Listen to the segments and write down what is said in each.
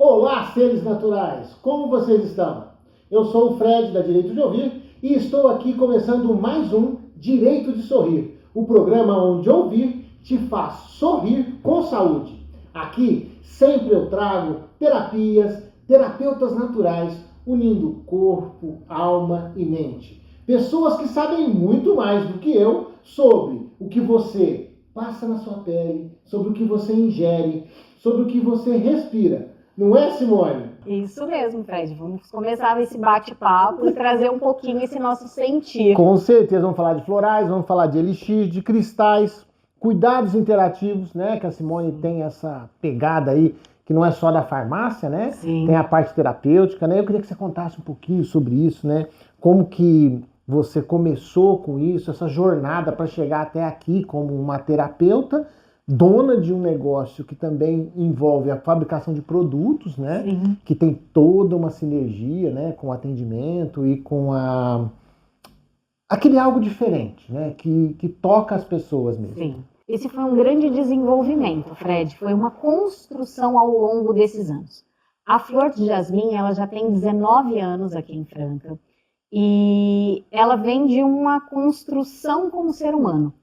Olá, seres naturais! Como vocês estão? Eu sou o Fred, da Direito de Ouvir, e estou aqui começando mais um Direito de Sorrir, o programa onde ouvir te faz sorrir com saúde. Aqui sempre eu trago terapias, terapeutas naturais, unindo corpo, alma e mente. Pessoas que sabem muito mais do que eu sobre o que você passa na sua pele, sobre o que você ingere, sobre o que você respira. Não é, Simone? Isso mesmo, Fred. Vamos começar esse bate-papo e trazer um pouquinho esse nosso sentir. Com certeza, vamos falar de florais, vamos falar de elixir, de cristais, cuidados interativos, né? Que a Simone tem essa pegada aí, que não é só da farmácia, né? Sim. Tem a parte terapêutica, né? Eu queria que você contasse um pouquinho sobre isso, né? Como que você começou com isso, essa jornada para chegar até aqui como uma terapeuta, dona de um negócio que também envolve a fabricação de produtos, né? Sim. Que tem toda uma sinergia, né? Com o atendimento e com aquele algo diferente, né? Que toca as pessoas mesmo. Sim. Esse foi um grande desenvolvimento, Fred. Foi uma construção ao longo desses anos. A Flor de Jasmim, ela já tem 19 anos aqui em Franca. E ela vem de uma construção como ser humano.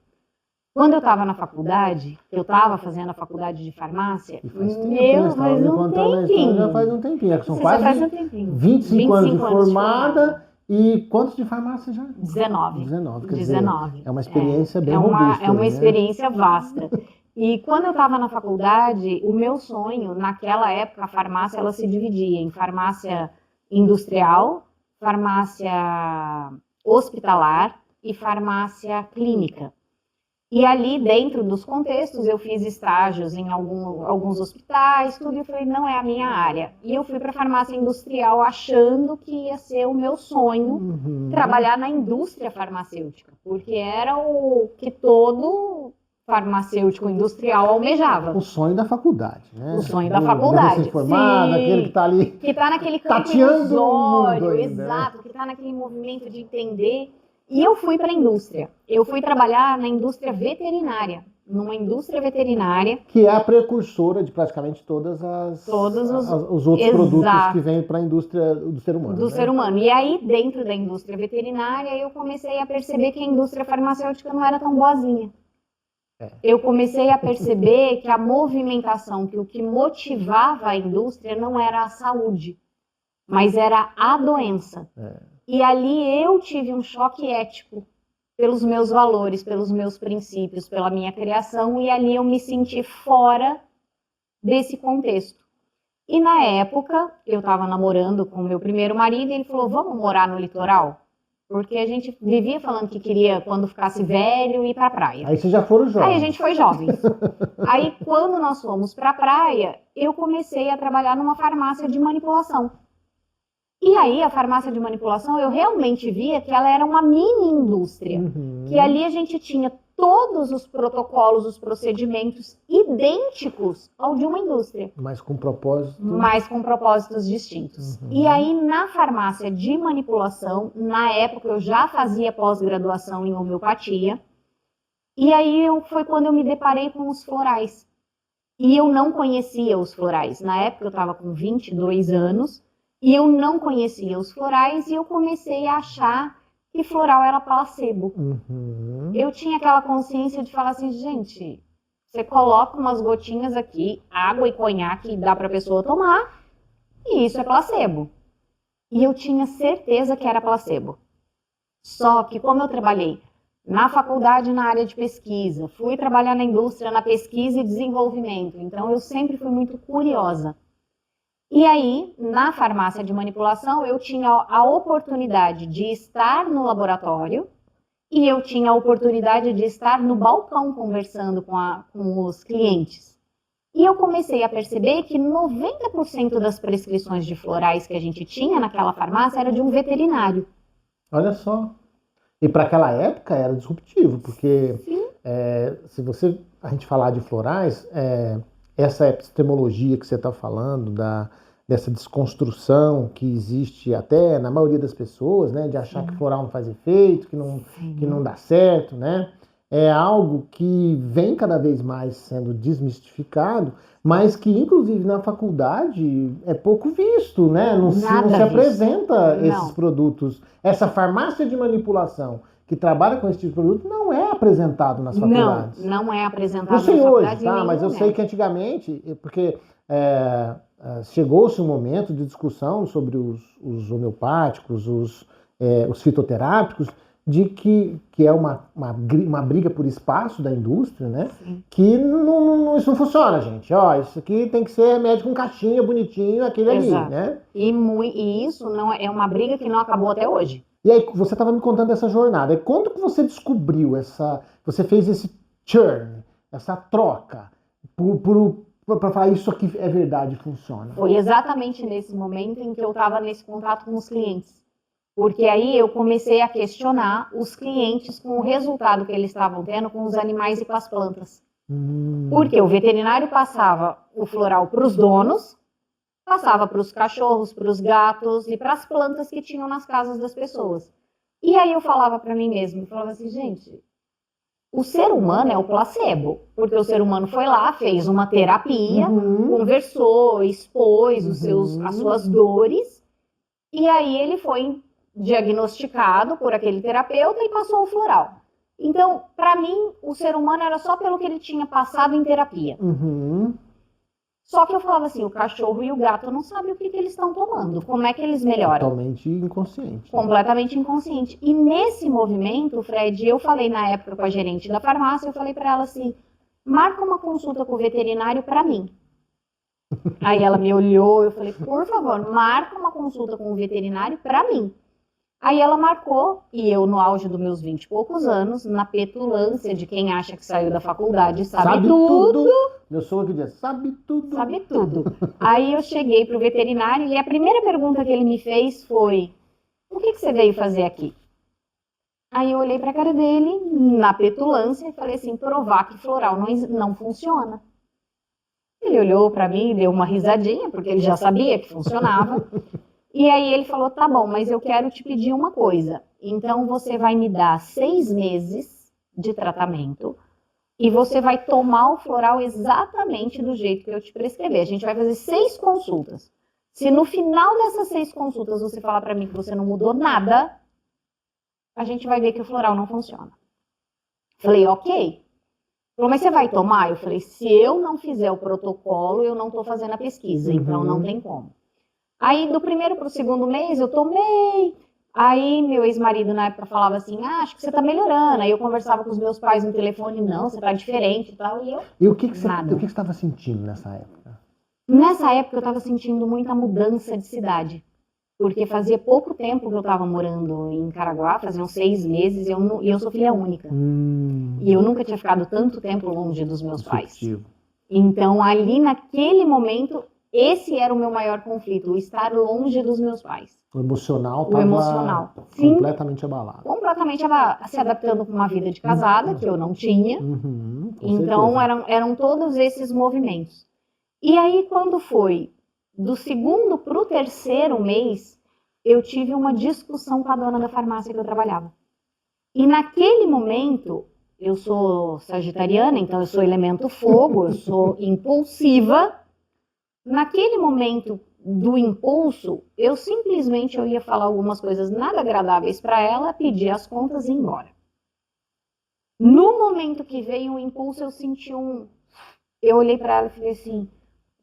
Quando eu estava na faculdade, eu estava fazendo a faculdade de farmácia, faz um tempinho. Já faz um tempinho, são quase 25 anos de formada. E quantos de farmácia já? 19. 19, quer 19. Dizer, é uma experiência bem robusta. É uma experiência vasta. E quando eu estava na faculdade, o meu sonho, naquela época, a farmácia ela se dividia em farmácia industrial, farmácia hospitalar e farmácia clínica. E ali, dentro dos contextos, eu fiz estágios em alguns hospitais, tudo, e eu falei, não é a minha área. E eu fui para a farmácia industrial achando que ia ser o meu sonho, trabalhar na indústria farmacêutica, porque era o que todo farmacêutico industrial almejava. O sonho da faculdade, né? O sonho da faculdade. Formado, aquele que está ali... Que está naquele campo ilusório, exato, que está naquele movimento de entender... E eu fui para a indústria. Eu fui trabalhar na indústria veterinária. Numa indústria veterinária. Que é a precursora de praticamente todos os outros produtos que vêm para a indústria do ser humano. Do ser humano. E aí, dentro da indústria veterinária, eu comecei a perceber que a indústria farmacêutica não era tão boazinha. Eu comecei a perceber que a movimentação, que o que motivava a indústria não era a saúde, mas era a doença. E ali eu tive um choque ético pelos meus valores, pelos meus princípios, pela minha criação, e ali eu me senti fora desse contexto. E na época, eu estava namorando com o meu primeiro marido, e ele falou, vamos morar no litoral? Porque a gente vivia falando que queria, quando ficasse velho, ir para a praia. Aí vocês já foram jovens. Aí a gente foi jovens. Aí quando nós fomos para a praia, eu comecei a trabalhar numa farmácia de manipulação. E aí, a farmácia de manipulação, eu realmente via que ela era uma mini indústria. Que ali a gente tinha todos os protocolos, os procedimentos idênticos ao de uma indústria. Mas com propósito... Mas com propósitos distintos. E aí, na farmácia de manipulação, na época eu já fazia pós-graduação em homeopatia. E aí foi quando eu me deparei com os florais. E eu não conhecia os florais. Na época eu estava com 22 anos. E eu não conhecia os florais e eu comecei a achar que floral era placebo. Eu tinha aquela consciência de falar assim, gente, você coloca umas gotinhas aqui, água e conhaque, dá para a pessoa tomar, e isso é placebo. E eu tinha certeza que era placebo. Só que como eu trabalhei na faculdade na área de pesquisa, fui trabalhar na indústria, na pesquisa e desenvolvimento, então eu sempre fui muito curiosa. E aí, na farmácia de manipulação, eu tinha a oportunidade de estar no laboratório e eu tinha a oportunidade de estar no balcão conversando com os clientes. E eu comecei a perceber que 90% das prescrições de florais que a gente tinha naquela farmácia era de um veterinário. Olha só. E para aquela época era disruptivo, porque se a gente falar de florais, essa epistemologia que você está falando, dessa desconstrução que existe até na maioria das pessoas, né, de achar que floral não faz efeito, que não dá certo, né? é algo que vem cada vez mais sendo desmistificado, mas que, inclusive, na faculdade é pouco visto, né? Não se Nada visto. apresenta esses Não. produtos. Essa farmácia de manipulação que trabalha com esse tipo de produto não é apresentado nas faculdades. Não é apresentado Não nas sei hoje, faculdades em tá? nenhum Mas eu sei momento. que antigamente, porque chegou-se um momento de discussão sobre os homeopáticos, os fitoterápicos, de que é uma briga por espaço da indústria, né? Sim. Que isso não funciona, gente. Ó, isso aqui tem que ser remédio com caixinha, bonitinho, aquele Exato. ali, né? E isso não é uma briga que não acabou até hoje. E aí, você estava me contando dessa jornada. E quando que você descobriu você fez esse churn, essa troca, para falar isso aqui é verdade, funciona? Foi exatamente nesse momento em que eu estava nesse contato com os clientes. Porque aí eu comecei a questionar os clientes com o resultado que eles estavam tendo com os animais e com as plantas. Porque o veterinário passava o floral para os donos, passava para os cachorros, para os gatos e para as plantas que tinham nas casas das pessoas. E aí eu falava para mim mesma, eu falava assim, gente, o ser humano é o placebo, porque o ser humano foi lá, fez uma terapia, conversou, expôs as suas dores, e aí ele foi diagnosticado por aquele terapeuta e passou o floral. Então, para mim, o ser humano era só pelo que ele tinha passado em terapia. Só que eu falava assim, o cachorro e o gato não sabem o que eles estão tomando, como é que eles melhoram? Totalmente inconsciente. Completamente inconsciente. E nesse movimento, Fred, eu falei na época com a gerente da farmácia, eu falei para ela assim, marca uma consulta com o veterinário para mim. Aí ela me olhou, eu falei, por favor, marca uma consulta com o veterinário para mim. Aí ela marcou, e eu, no auge dos meus 20 e poucos anos, na petulância de quem acha que saiu da faculdade, sabe tudo. Meu sogro que diz, sabe tudo. Sabe tudo. Aí eu cheguei pro veterinário e a primeira pergunta que ele me fez foi, o que você veio fazer aqui? Aí eu olhei pra cara dele, na petulância, e falei assim, provar que floral não funciona. Ele olhou pra mim, deu uma risadinha, porque ele já sabia que funcionava. E aí ele falou, tá bom, mas eu quero te pedir uma coisa. Então você vai me dar 6 meses de tratamento e você vai tomar o floral exatamente do jeito que eu te prescrever. A gente vai fazer 6 consultas. Se no final dessas 6 consultas você falar pra mim que você não mudou nada, a gente vai ver que o floral não funciona. Falei, ok. Falou, mas você vai tomar? Eu falei, se eu não fizer o protocolo, eu não tô fazendo a pesquisa, então não tem como. Aí, do primeiro para o segundo mês, eu tomei. Aí, meu ex-marido, na época, falava assim, acho que você tá melhorando. Aí, eu conversava com os meus pais no telefone, não, você tá diferente e tal. E o que você estava sentindo nessa época? Nessa época, eu estava sentindo muita mudança de cidade. Porque fazia pouco tempo que eu estava morando em Caraguá, faziam 6 meses, e eu sou filha única. E eu nunca tinha ficado tanto tempo longe dos meus pais. Então, ali, naquele momento, esse era o meu maior conflito, o estar longe dos meus pais. O emocional estava completamente abalado. Completamente abalado, se adaptando com uma vida de casada, que eu não tinha. Então, eram todos esses movimentos. E aí, quando foi do segundo para o terceiro mês, eu tive uma discussão com a dona da farmácia que eu trabalhava. E naquele momento, eu sou sagitariana, então eu sou elemento fogo, eu sou impulsiva. Naquele momento do impulso, eu simplesmente ia falar algumas coisas nada agradáveis para ela, pedir as contas e ir embora. No momento que veio o impulso, eu senti eu olhei para ela e falei assim,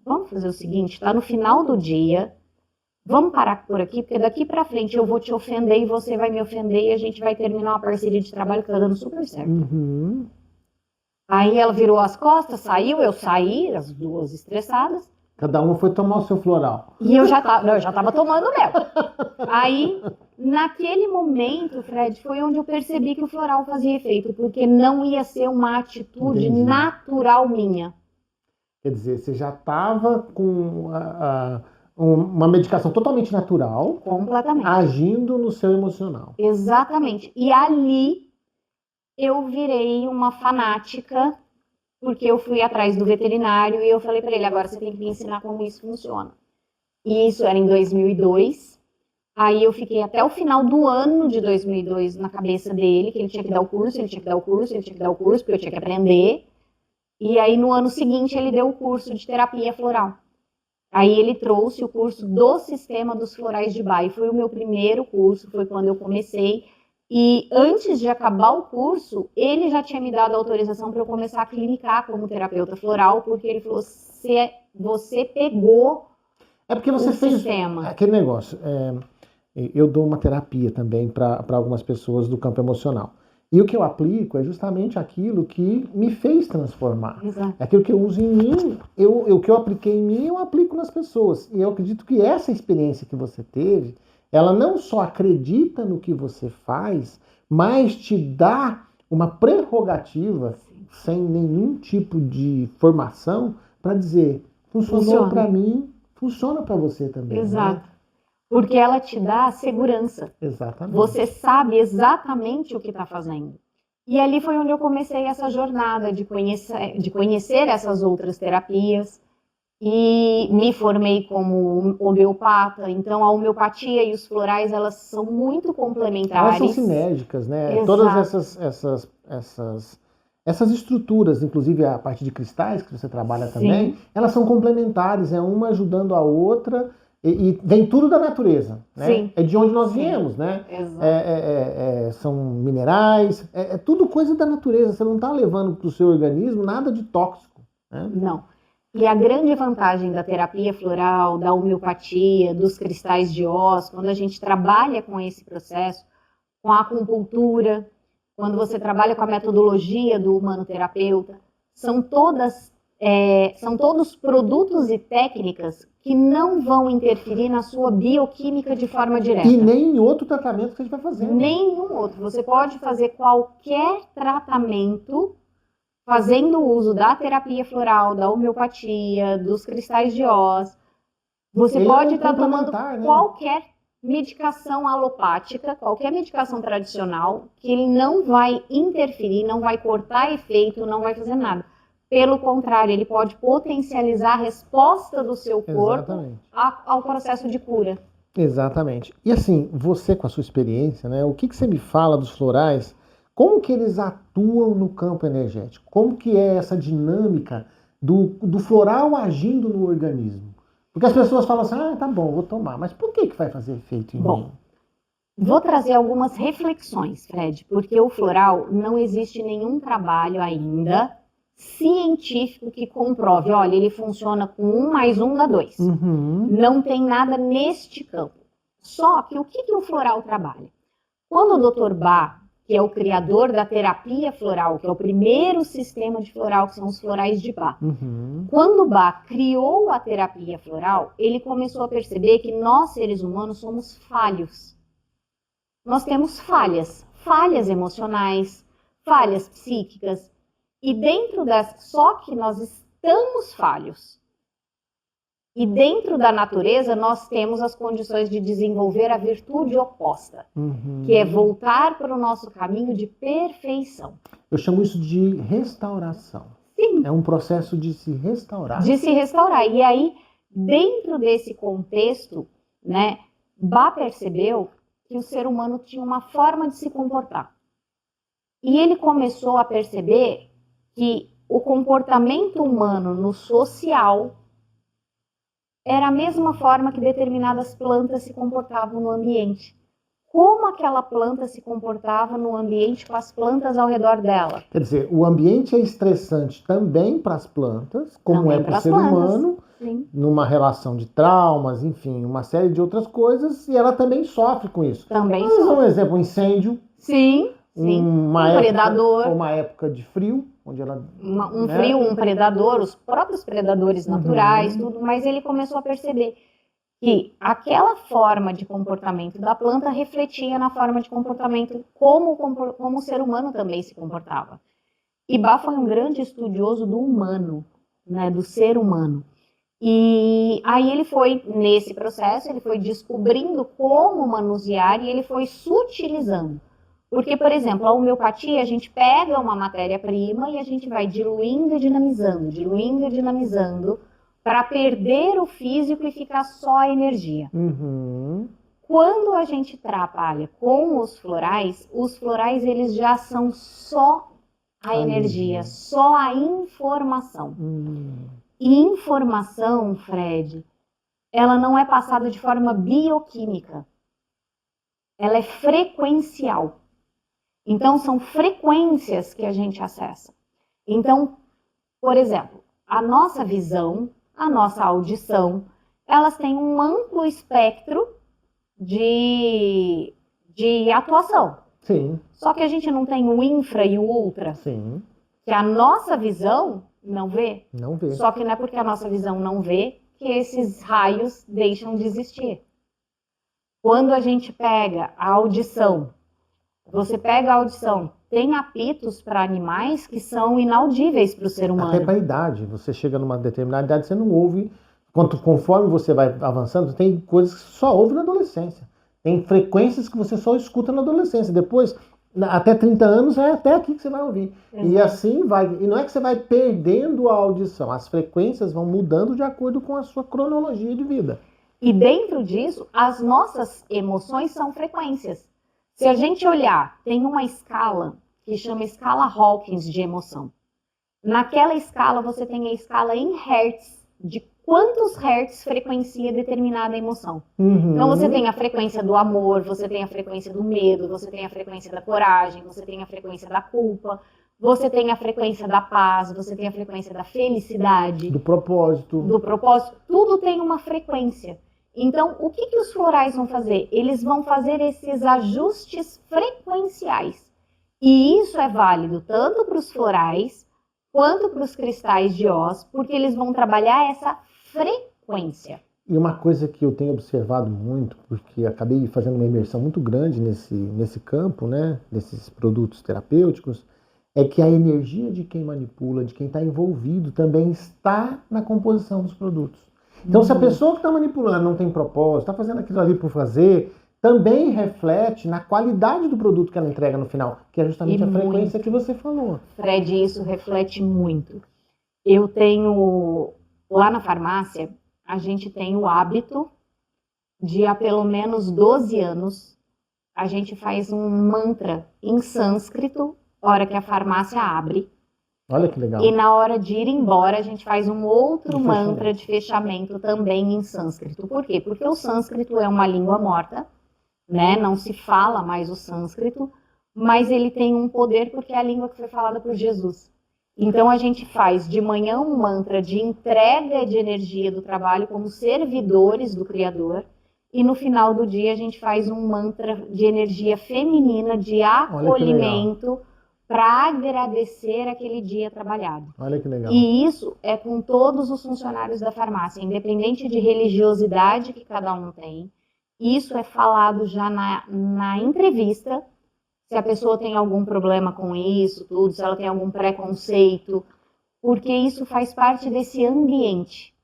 vamos fazer o seguinte, tá no final do dia, vamos parar por aqui, porque daqui para frente eu vou te ofender e você vai me ofender e a gente vai terminar uma parceria de trabalho que tá dando super certo. Aí ela virou as costas, saiu, eu saí, as duas estressadas. Cada uma foi tomar o seu floral. E eu já tava tomando mel. Aí, naquele momento, Fred, foi onde eu percebi que o floral fazia efeito, porque não ia ser uma atitude natural minha. Quer dizer, você já estava com uma medicação totalmente natural. Completamente. Agindo no seu emocional. Exatamente. E ali eu virei uma fanática, porque eu fui atrás do veterinário e eu falei para ele, agora você tem que me ensinar como isso funciona. E isso era em 2002. Aí eu fiquei até o final do ano de 2002 na cabeça dele, que ele tinha que dar o curso, ele tinha que dar o curso, ele tinha que dar o curso, porque eu tinha que aprender. E aí no ano seguinte ele deu o curso de terapia floral. Aí ele trouxe o curso do Sistema dos Florais de Bach. E foi o meu primeiro curso, foi quando eu comecei. E antes de acabar o curso, ele já tinha me dado a autorização para eu começar a clinicar como terapeuta floral, porque ele falou, você pegou porque você o fez sistema. aquele negócio. Eu dou uma terapia também para algumas pessoas do campo emocional. E o que eu aplico é justamente aquilo que me fez transformar. Exato. Aquilo que eu uso em mim, o que eu apliquei em mim, eu aplico nas pessoas. E eu acredito que essa experiência que você teve, ela não só acredita no que você faz, mas te dá uma prerrogativa, sem nenhum tipo de formação, para dizer, funcionou para mim, funciona para você também. Exato. Né? Porque ela te dá segurança. Exatamente. Você sabe exatamente o que está fazendo. E ali foi onde eu comecei essa jornada de conhecer essas outras terapias. E me formei como homeopata. Então, a homeopatia e os florais, elas são muito complementares. Elas são sinérgicas, né? Exato. Todas essas estruturas, inclusive a parte de cristais que você trabalha também, elas são complementares, é uma ajudando a outra. E vem tudo da natureza, né? Sim. É de onde nós viemos, né? São minerais, é tudo coisa da natureza. Você não está levando para o seu organismo nada de tóxico, né? Não. E a grande vantagem da terapia floral, da homeopatia, dos cristais de Oz, quando a gente trabalha com esse processo, com a acupuntura, quando você trabalha com a metodologia do humanoterapeuta, são todos produtos e técnicas que não vão interferir na sua bioquímica de forma direta. E nem em outro tratamento que a gente vai fazer. Nenhum outro. Você pode fazer qualquer tratamento fazendo uso da terapia floral, da homeopatia, dos cristais de Oz. Você pode estar tomando qualquer medicação alopática, qualquer medicação tradicional, que ele não vai interferir, não vai cortar efeito, não vai fazer nada. Pelo contrário, ele pode potencializar a resposta do seu corpo ao processo de cura. Exatamente. E assim, você com a sua experiência, né, o que você me fala dos florais? Como que eles atuam no campo energético? Como que é essa dinâmica do floral agindo no organismo? Porque as pessoas falam assim, tá bom, vou tomar. Mas por que vai fazer efeito em mim? Vou trazer algumas reflexões, Fred, porque o floral não existe nenhum trabalho ainda científico que comprove, olha, ele funciona com 1 mais 1 dá 2. Não tem nada neste campo. Só que o que o floral trabalha? Quando o Dr. Bach, que é o criador da terapia floral, que é o primeiro sistema de floral, que são os florais de Bach. Quando Bach criou a terapia floral, ele começou a perceber que nós, seres humanos, somos falhos. Nós temos falhas emocionais, falhas psíquicas, e dentro só que nós estamos falhos. E dentro da natureza, nós temos as condições de desenvolver a virtude oposta, que é voltar para o nosso caminho de perfeição. Eu chamo isso de restauração. Sim. É um processo de se restaurar. De se restaurar. E aí, dentro desse contexto, né, Bach percebeu que o ser humano tinha uma forma de se comportar. E ele começou a perceber que o comportamento humano no social era a mesma forma que determinadas plantas se comportavam no ambiente. Como aquela planta se comportava no ambiente com as plantas ao redor dela. Quer dizer, o ambiente é estressante também para as plantas, como também é para o ser humano, numa relação de traumas, enfim, uma série de outras coisas, e ela também sofre com isso. Também sofre. Um exemplo, um incêndio. Sim. Um predador. Uma época de frio, onde ela... frio, um predador, os próprios predadores naturais, tudo, mas ele começou a perceber que aquela forma de comportamento da planta refletia na forma de comportamento como o ser humano também se comportava. E Bach foi um grande estudioso do humano, né, do ser humano. E aí ele foi, nesse processo, ele foi descobrindo como manusear e ele foi sutilizando. Porque, por exemplo, a homeopatia, a gente pega uma matéria-prima e a gente vai diluindo e dinamizando, para perder o físico e ficar só a energia. Quando a gente trabalha com os florais eles já são só a energia, só a informação. E informação, Fred, ela não é passada de forma bioquímica. Ela é frequencial. Então, são frequências que a gente acessa. Então, por exemplo, a nossa visão, a nossa audição, elas têm um amplo espectro de atuação. Sim. Só que a gente não tem o infra e o ultra. Sim. Que a nossa visão não vê. Não vê. Só que não é porque a nossa visão não vê que esses raios deixam de existir. Quando a gente pega a audição, você pega a audição, tem apitos para animais que são inaudíveis para o ser humano. Até para a idade. Você chega numa determinada idade, você não ouve. Conforme você vai avançando, tem coisas que só ouve na adolescência. Tem frequências que você só escuta na adolescência. Depois, até 30 anos, é até aqui que você vai ouvir. Exato. E assim vai. E não é que você vai perdendo a audição. As frequências vão mudando de acordo com a sua cronologia de vida. E dentro disso, as nossas emoções são frequências. Se a gente olhar, tem uma escala que chama escala Hawkins de emoção. Naquela escala, você tem a escala em hertz, de quantos hertz frequencia determinada emoção. Então, você tem a frequência do amor, você tem a frequência do medo, você tem a frequência da coragem, você tem a frequência da culpa, você tem a frequência da paz, você tem a frequência da felicidade. Do propósito. Tudo tem uma frequência. Então, o que os florais vão fazer? Eles vão fazer esses ajustes frequenciais. E isso é válido tanto para os florais quanto para os cristais de Oz, porque eles vão trabalhar essa frequência. E uma coisa que eu tenho observado muito, porque acabei fazendo uma imersão muito grande nesse campo, né, desses produtos terapêuticos, é que a energia de quem manipula, de quem está envolvido, também está na composição dos produtos. Então, se a pessoa que está manipulando não tem propósito, está fazendo aquilo ali por fazer, também reflete na qualidade do produto que ela entrega no final, que é justamente a frequência que você falou. Fred, isso reflete muito. Eu tenho, lá na farmácia, a gente tem o hábito de há pelo menos 12 anos, a gente faz um mantra em sânscrito, hora que a farmácia abre. Olha que legal. E na hora de ir embora, a gente faz um outro mantra de fechamento também em sânscrito. Por quê? Porque o sânscrito é uma língua morta, né? Não se fala mais o sânscrito, mas ele tem um poder porque é a língua que foi falada por Jesus. Então a gente faz de manhã um mantra de entrega de energia do trabalho como servidores do Criador, e no final do dia a gente faz um mantra de energia feminina, de acolhimento, para agradecer aquele dia trabalhado. Olha que legal. E isso é com todos os funcionários da farmácia, independente de religiosidade que cada um tem. Isso é falado já na entrevista, se a pessoa tem algum problema com isso, tudo, se ela tem algum preconceito, porque isso faz parte desse ambiente.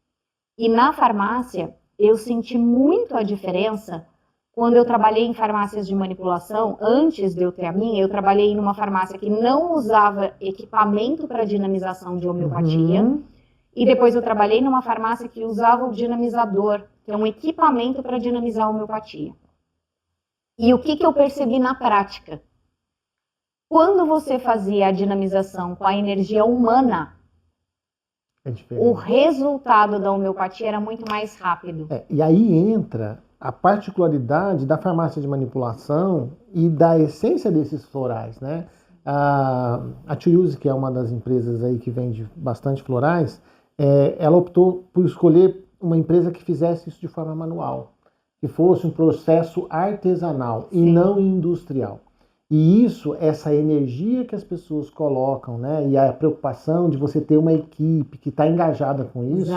E na farmácia, eu senti muito a diferença quando eu trabalhei em farmácias de manipulação. Antes de eu ter a minha, eu trabalhei numa farmácia que não usava equipamento para dinamização de homeopatia. E depois eu trabalhei numa farmácia que usava o dinamizador, que é um equipamento para dinamizar a homeopatia. E o que eu percebi na prática? Quando você fazia a dinamização com a energia humana, o resultado da homeopatia era muito mais rápido. E aí entra a particularidade da farmácia de manipulação e da essência desses florais, né? A To Use, que é uma das empresas aí que vende bastante florais, ela optou por escolher uma empresa que fizesse isso de forma manual, que fosse um processo artesanal e não industrial. E isso, essa energia que as pessoas colocam, né, e a preocupação de você ter uma equipe que está engajada com isso,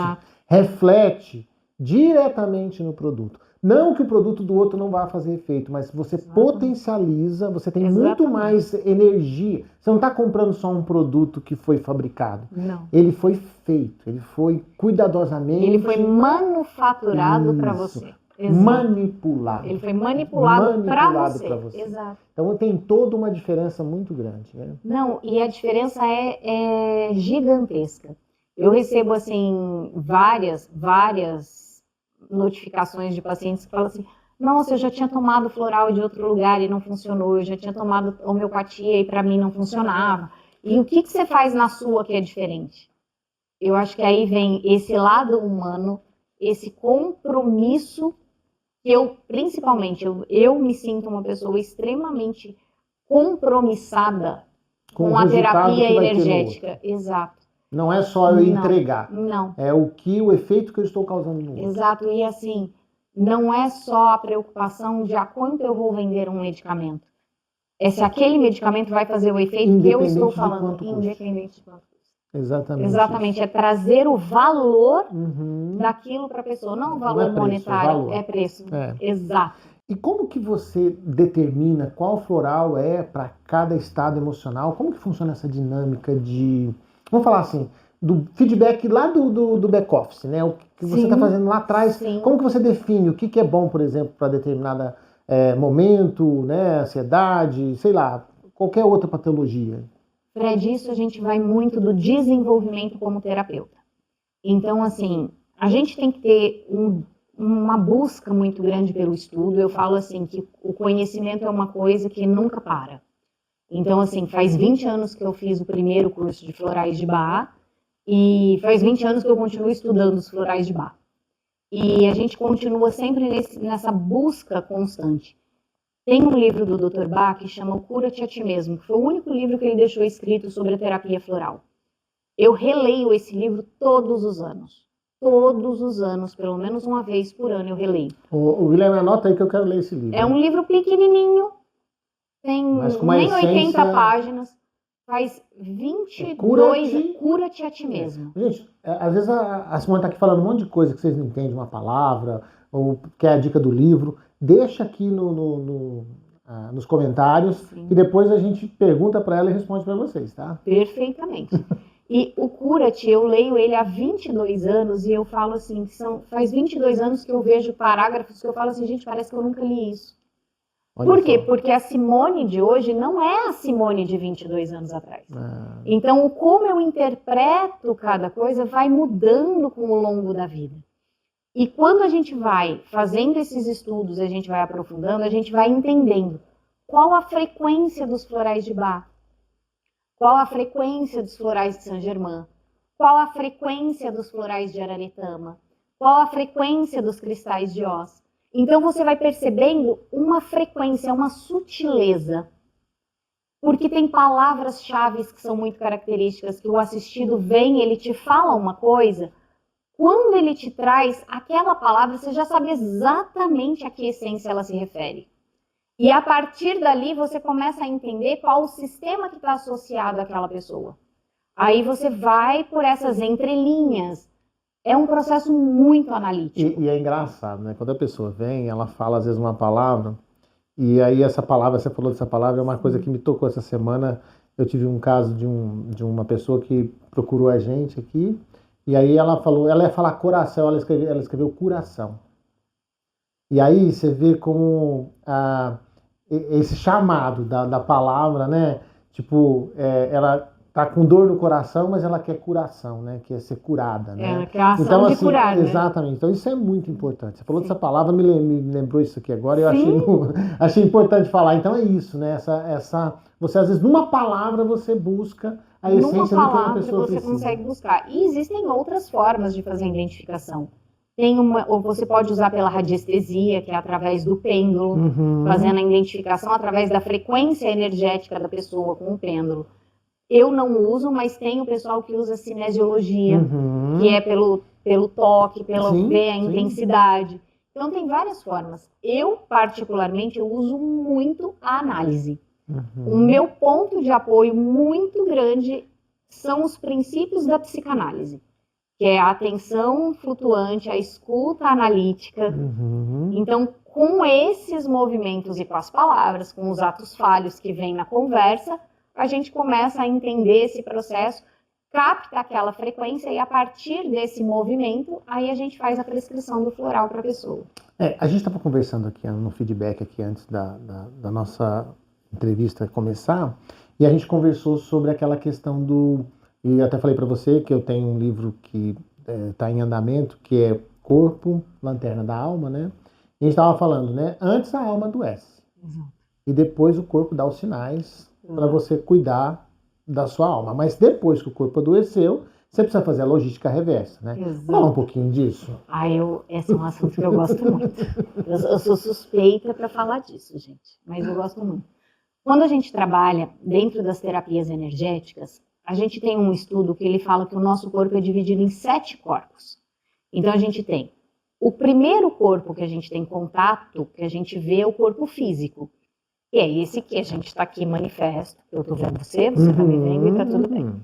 reflete diretamente no produto. Não que o produto do outro não vá fazer efeito, mas você potencializa, você tem muito mais energia. Você não está comprando só um produto que foi fabricado. Não. Ele foi feito, ele foi cuidadosamente... Ele foi manufaturado para você. Exato. Manipulado. Ele foi manipulado para você. Exato. Então tem toda uma diferença muito grande, né? Não, e a diferença é gigantesca. Eu recebo, assim, várias notificações de pacientes que falam assim: Nossa, eu já tinha tomado floral de outro lugar e não funcionou. Eu já tinha tomado homeopatia e para mim não funcionava. E o que você faz na sua que é diferente? Eu acho que aí vem esse lado humano, esse compromisso que principalmente, eu me sinto uma pessoa extremamente compromissada com a terapia energética. Exato. Não é só eu entregar. Não. É o efeito que eu estou causando no outro. Exato. E assim, não é só a preocupação de a quanto eu vou vender um medicamento. É se aquele medicamento vai fazer o efeito que eu estou falando, independente de quanto custa. Exatamente. Exatamente. Isso. É trazer o valor daquilo para a pessoa, não o valor monetário, é preço. Exato. E como que você determina qual floral é para cada estado emocional? Como que funciona essa dinâmica de, vamos falar assim, do feedback lá do back-office, né? O que você está fazendo lá atrás. Sim. Como que você define o que é bom, por exemplo, para determinada momento, né? Ansiedade, sei lá, qualquer outra patologia? Fred, isso a gente vai muito do desenvolvimento como terapeuta. Então, assim, a gente tem que ter uma busca muito grande pelo estudo. Eu falo assim que o conhecimento é uma coisa que nunca para. Então, assim, faz 20 anos que eu fiz o primeiro curso de florais de Bach e faz 20 anos que eu continuo estudando os florais de Bach. E a gente continua sempre nessa busca constante. Tem um livro do Dr. Bach que chama O Cura-te a Ti Mesmo, que foi o único livro que ele deixou escrito sobre a terapia floral. Eu releio esse livro todos os anos. Todos os anos, pelo menos uma vez por ano eu releio. O Guilherme, anota aí que eu quero ler esse livro. É um livro pequenininho, tem nem 80 páginas, faz 22... Cura-te a Ti Mesmo. Gente, às vezes a Simone está aqui falando um monte de coisa que vocês não entendem uma palavra, ou que é a dica do livro. Deixa aqui nos comentários. Sim. E depois a gente pergunta para ela e responde para vocês, tá? Perfeitamente. E o Cura-te, eu leio ele há 22 anos e eu falo assim, faz 22 anos que eu vejo parágrafos que eu falo assim, gente, parece que eu nunca li isso. Por quê? Porque a Simone de hoje não é a Simone de 22 anos atrás. Então, como eu interpreto cada coisa vai mudando com o longo da vida. E quando a gente vai fazendo esses estudos, a gente vai aprofundando, a gente vai entendendo qual a frequência dos florais de Bach, qual a frequência dos florais de Saint-Germain, qual a frequência dos florais de Araretama, qual a frequência dos cristais de Oz. Então você vai percebendo uma frequência, uma sutileza, porque tem palavras-chave que são muito características, que o assistido vem, ele te fala uma coisa, quando ele te traz aquela palavra, você já sabe exatamente a que essência ela se refere. E a partir dali você começa a entender qual o sistema que está associado àquela pessoa. Aí você vai por essas entrelinhas. É um processo muito analítico. E é engraçado, né? Quando a pessoa vem, ela fala às vezes uma palavra, e aí essa palavra, você falou dessa palavra, é uma coisa que me tocou essa semana. Eu tive um caso de uma pessoa que procurou a gente aqui, e aí ela falou, ela ia falar coração, ela escreveu coração. E aí você vê como esse chamado da palavra, né? Tipo, ela tá com dor no coração, mas ela quer curação, né? Quer ser curada, né? Ela quer a ação então, de assim, curar, né? Exatamente. Então isso é muito importante. Você falou dessa palavra, me lembrou isso aqui agora, e eu achei importante falar. Então é isso, né? Você às vezes numa palavra você busca a essência do que a pessoa precisa. Você consegue buscar. E existem outras formas de fazer a identificação. Ou você pode usar pela radiestesia, que é através do pêndulo, fazendo a identificação através da frequência energética da pessoa com o pêndulo. Eu não uso, mas tem o pessoal que usa cinesiologia, que é pelo toque, ver a intensidade. Então tem várias formas. Eu, particularmente, eu uso muito a análise. O meu ponto de apoio muito grande são os princípios da psicanálise, que é a atenção flutuante, a escuta analítica. Então, com esses movimentos e com as palavras, com os atos falhos que vêm na conversa, a gente começa a entender esse processo, capta aquela frequência e a partir desse movimento, aí a gente faz a prescrição do floral para a pessoa. A gente estava conversando aqui no feedback aqui antes da nossa entrevista começar, e a gente conversou sobre aquela questão e até falei para você que eu tenho um livro que está em andamento, que é Corpo, Lanterna da Alma, né? A gente estava falando, né? Antes a alma adoece. Exato. E depois o corpo dá os sinais para você cuidar da sua alma. Mas depois que o corpo adoeceu, você precisa fazer a logística reversa, né? Exato. Fala um pouquinho disso. Esse é um assunto que eu gosto muito. Eu sou suspeita para falar disso, gente, mas eu gosto muito. Quando a gente trabalha dentro das terapias energéticas, a gente tem um estudo que ele fala que o nosso corpo é dividido em 7 corpos. Então a gente tem o primeiro corpo que a gente tem contato, que a gente vê, é o corpo físico. E é esse que a gente está aqui manifesto. Eu estou vendo você está me vendo e está tudo bem.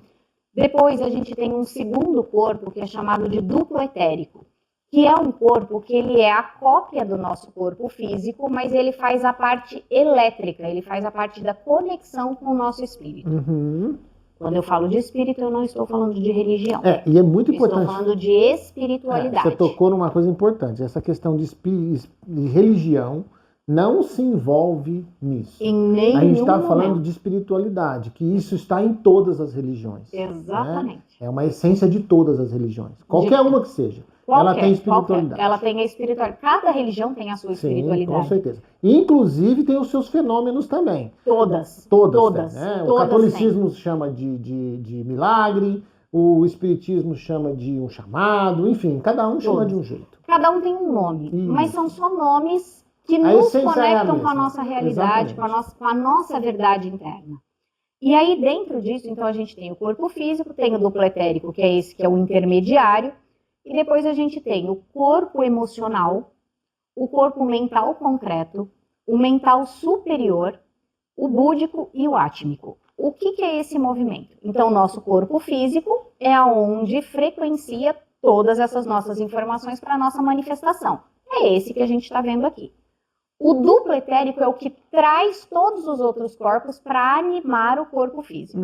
Depois a gente tem um segundo corpo que é chamado de duplo etérico, que é um corpo que ele é a cópia do nosso corpo físico, mas ele faz a parte elétrica, ele faz a parte da conexão com o nosso espírito. Quando eu falo de espírito, eu não estou falando de religião. E é muito importante. Estou falando de espiritualidade. Você tocou numa coisa importante. Essa questão de religião não se envolve nisso. Em nenhum A gente está falando momento. de espiritualidade, que isso está em todas as religiões. Exatamente. Né? É uma essência de todas as religiões. Qualquer uma que seja. Ela tem espiritualidade. Ela tem a espiritualidade. Cada religião tem a sua espiritualidade. Com certeza. E, inclusive, tem os seus fenômenos também. Todas. Né? O catolicismo chama de milagre, o espiritismo chama de um chamado, enfim, cada um chama de um jeito. Cada um tem um nome, mas são só nomes que A nos essência conectam com a nossa realidade, com a nossa verdade interna. E aí, dentro disso, então, a gente tem o corpo físico, tem o duplo etérico, que é esse que é o intermediário, e depois a gente tem o corpo emocional, o corpo mental concreto, o mental superior, o búdico e o átmico. O que é esse movimento? Então, o nosso corpo físico é onde frequencia todas essas nossas informações para a nossa manifestação. É esse que a gente está vendo aqui. O duplo etérico é o que traz todos os outros corpos para animar o corpo físico.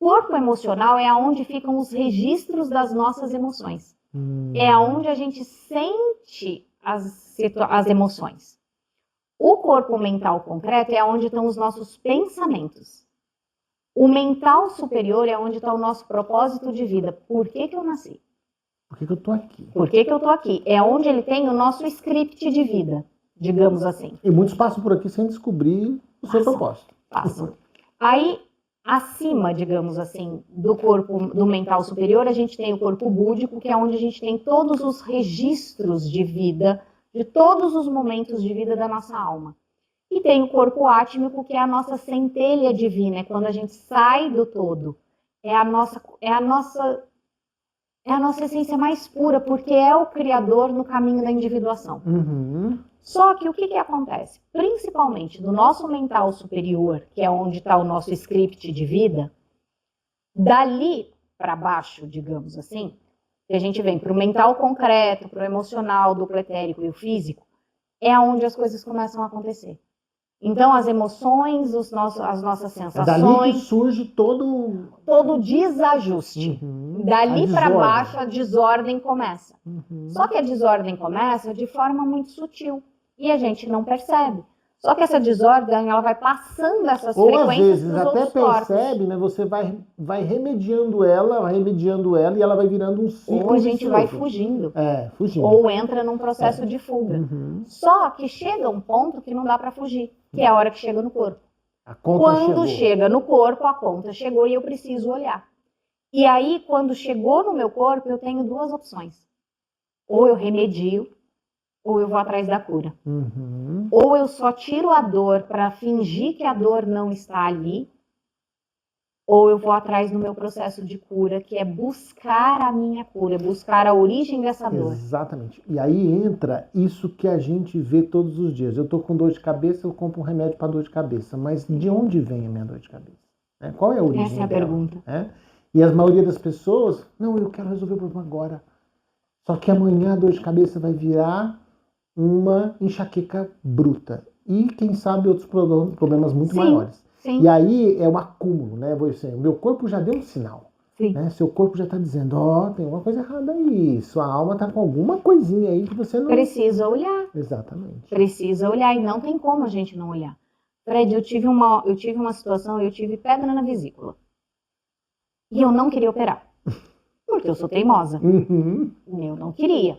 Corpo emocional é onde ficam os registros das nossas emoções. É onde a gente sente as emoções. O corpo mental concreto é onde estão os nossos pensamentos. O mental superior é onde está o nosso propósito de vida. Por que eu nasci? Por que eu tô aqui? Por que eu tô aqui? É onde ele tem o nosso script de vida, digamos assim. E muitos passam por aqui sem descobrir o seu propósito. Passam. Aí, acima, digamos assim, do corpo, do mental superior, a gente tem o corpo búdico, que é onde a gente tem todos os registros de vida, de todos os momentos de vida da nossa alma. E tem o corpo átmico, que é a nossa centelha divina, é quando a gente sai do todo. É a nossa essência mais pura, porque é o Criador no caminho da individuação. Só que o que acontece? Principalmente no nosso mental superior, que é onde está o nosso script de vida, dali para baixo, digamos assim, que a gente vem para o mental concreto, para o emocional, duplo etérico e o físico, é onde as coisas começam a acontecer. Então, as emoções, as nossas sensações... É dali que surge todo o desajuste. Dali para baixo, a desordem começa. Só que a desordem começa de forma muito sutil. E a gente não percebe. Só que essa desordem, ela vai passando essas frequências às vezes pros até outros percebe, né? Você vai remediando ela e ela vai virando um ciclo. Ou a gente vai fugindo. Fugindo. Ou entra num processo de fuga. Só que chega um ponto que não dá para fugir, que é a hora que chega no corpo. Quando chega no corpo, a conta chegou e eu preciso olhar. E aí, quando chegou no meu corpo, eu tenho 2 opções. Ou eu remedio, ou eu vou atrás da cura. Ou eu só tiro a dor para fingir que a dor não está ali, ou eu vou atrás do meu processo de cura, que é buscar a minha cura, buscar a origem dessa dor. Exatamente. E aí entra isso que a gente vê todos os dias. Eu tô com dor de cabeça, eu compro um remédio para dor de cabeça. Mas de onde vem a minha dor de cabeça? Qual é a origem Essa é a dela? pergunta. E a maioria das pessoas, não, eu quero resolver o problema agora. Só que amanhã a dor de cabeça vai virar uma enxaqueca bruta. E, quem sabe, outros problemas muito maiores. Sim. E aí é um acúmulo, né? O meu corpo já deu um sinal. Né? Seu corpo já está dizendo, tem alguma coisa errada aí. Sua alma está com alguma coisinha aí que você não... Precisa olhar. Exatamente. Precisa olhar e não tem como a gente não olhar. Fred, eu tive uma situação, eu tive pedra na vesícula. E eu não queria operar. Porque eu sou teimosa. Eu não queria.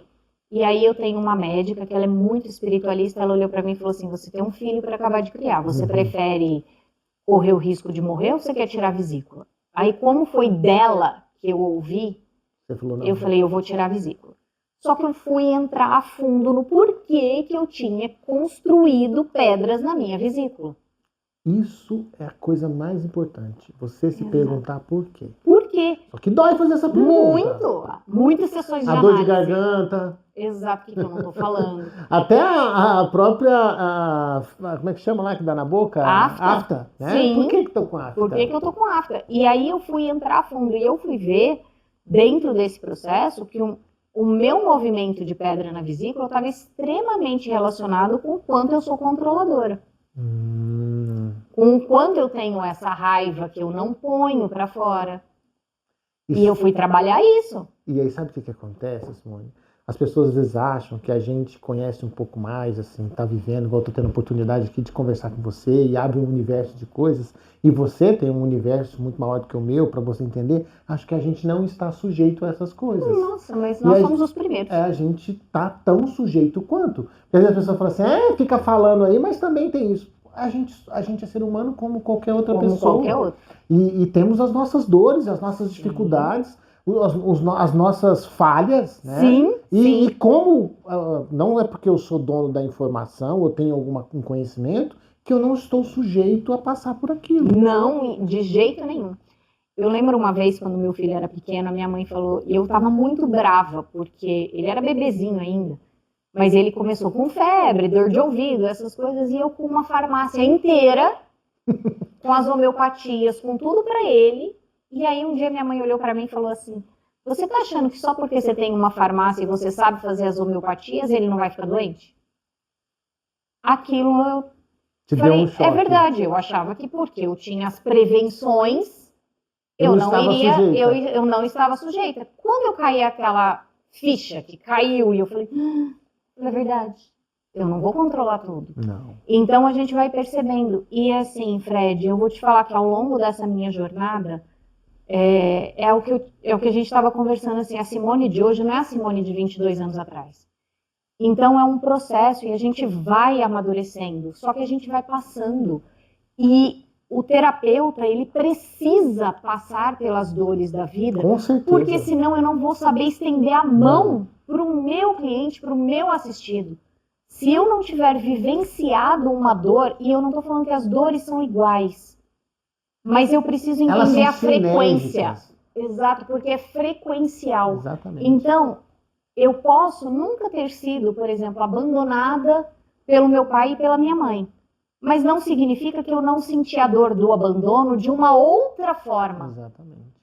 E aí eu tenho uma médica que ela é muito espiritualista, ela olhou para mim e falou assim, você tem um filho para acabar de criar, você prefere correr o risco de morrer ou você quer tirar a vesícula? Aí como foi dela que eu ouvi, Você falou, não, eu falei, eu vou tirar a vesícula. Só que eu fui entrar a fundo no porquê que eu tinha construído pedras na minha vesícula. isso é a coisa mais importante. Você se Exato. perguntar por quê. Por quê? Só que dói fazer essa pergunta. Muito! Muitas sessões de A dor de análise. garganta. Exato, o que eu não tô falando. Até a própria. Como é que chama lá que dá na boca? Afta. Afta, né? Sim. Por que tô com afta? Por que eu tô com afta? E aí eu fui entrar a fundo e eu fui ver, dentro desse processo, que o meu movimento de pedra na vesícula estava extremamente relacionado com o quanto eu sou controladora. Com o quanto eu tenho essa raiva que eu não ponho para fora. E eu fui trabalhar isso. E aí, sabe o que acontece, Simone? As pessoas às vezes acham que a gente conhece um pouco mais, assim, tá vivendo, igual eu tô tendo a oportunidade aqui de conversar com você e abre um universo de coisas, e você tem um universo muito maior do que o meu, para você entender, acho que a gente não está sujeito a essas coisas. Nossa, mas nós somos os primeiros. A gente tá tão sujeito quanto. Porque às vezes a pessoa fala assim, fica falando aí, mas também tem isso. A gente é ser humano como qualquer outra pessoa. Qualquer outro. E temos as nossas dores, as nossas dificuldades, as nossas falhas, né? Sim, sim. E como não é porque eu sou dono da informação ou tenho um conhecimento que eu não estou sujeito a passar por aquilo. Não, de jeito nenhum. Eu lembro uma vez, quando meu filho era pequeno, a minha mãe falou, e eu tava muito brava, porque ele era bebezinho ainda, mas ele começou com febre, dor de ouvido, essas coisas, e eu com uma farmácia inteira, com as homeopatias, com tudo pra ele. E aí um dia minha mãe olhou pra mim e falou assim, você tá achando que só porque você tem uma farmácia e você sabe fazer as homeopatias, ele não vai ficar doente? Aquilo eu falei, é verdade, eu achava que porque eu tinha as prevenções, eu não estava sujeita. Quando eu caí aquela ficha que caiu e eu falei, é verdade, eu não vou controlar tudo. Não. Então a gente vai percebendo. E assim, Fred, eu vou te falar que ao longo dessa minha jornada, é o que a gente estava conversando, assim, a Simone de hoje não é a Simone de 22 anos atrás. Então é um processo e a gente vai amadurecendo, só que a gente vai passando. E o terapeuta, ele precisa passar pelas dores da vida, com certeza, porque senão eu não vou saber estender a mão para o meu cliente, para o meu assistido. Se eu não tiver vivenciado uma dor, e eu não estou falando que as dores são iguais, mas eu preciso entender a frequência. Exato, porque é frequencial. Exatamente. Então, eu posso nunca ter sido, por exemplo, abandonada pelo meu pai e pela minha mãe. Mas não significa que eu não senti a dor do abandono de uma outra forma. Exatamente.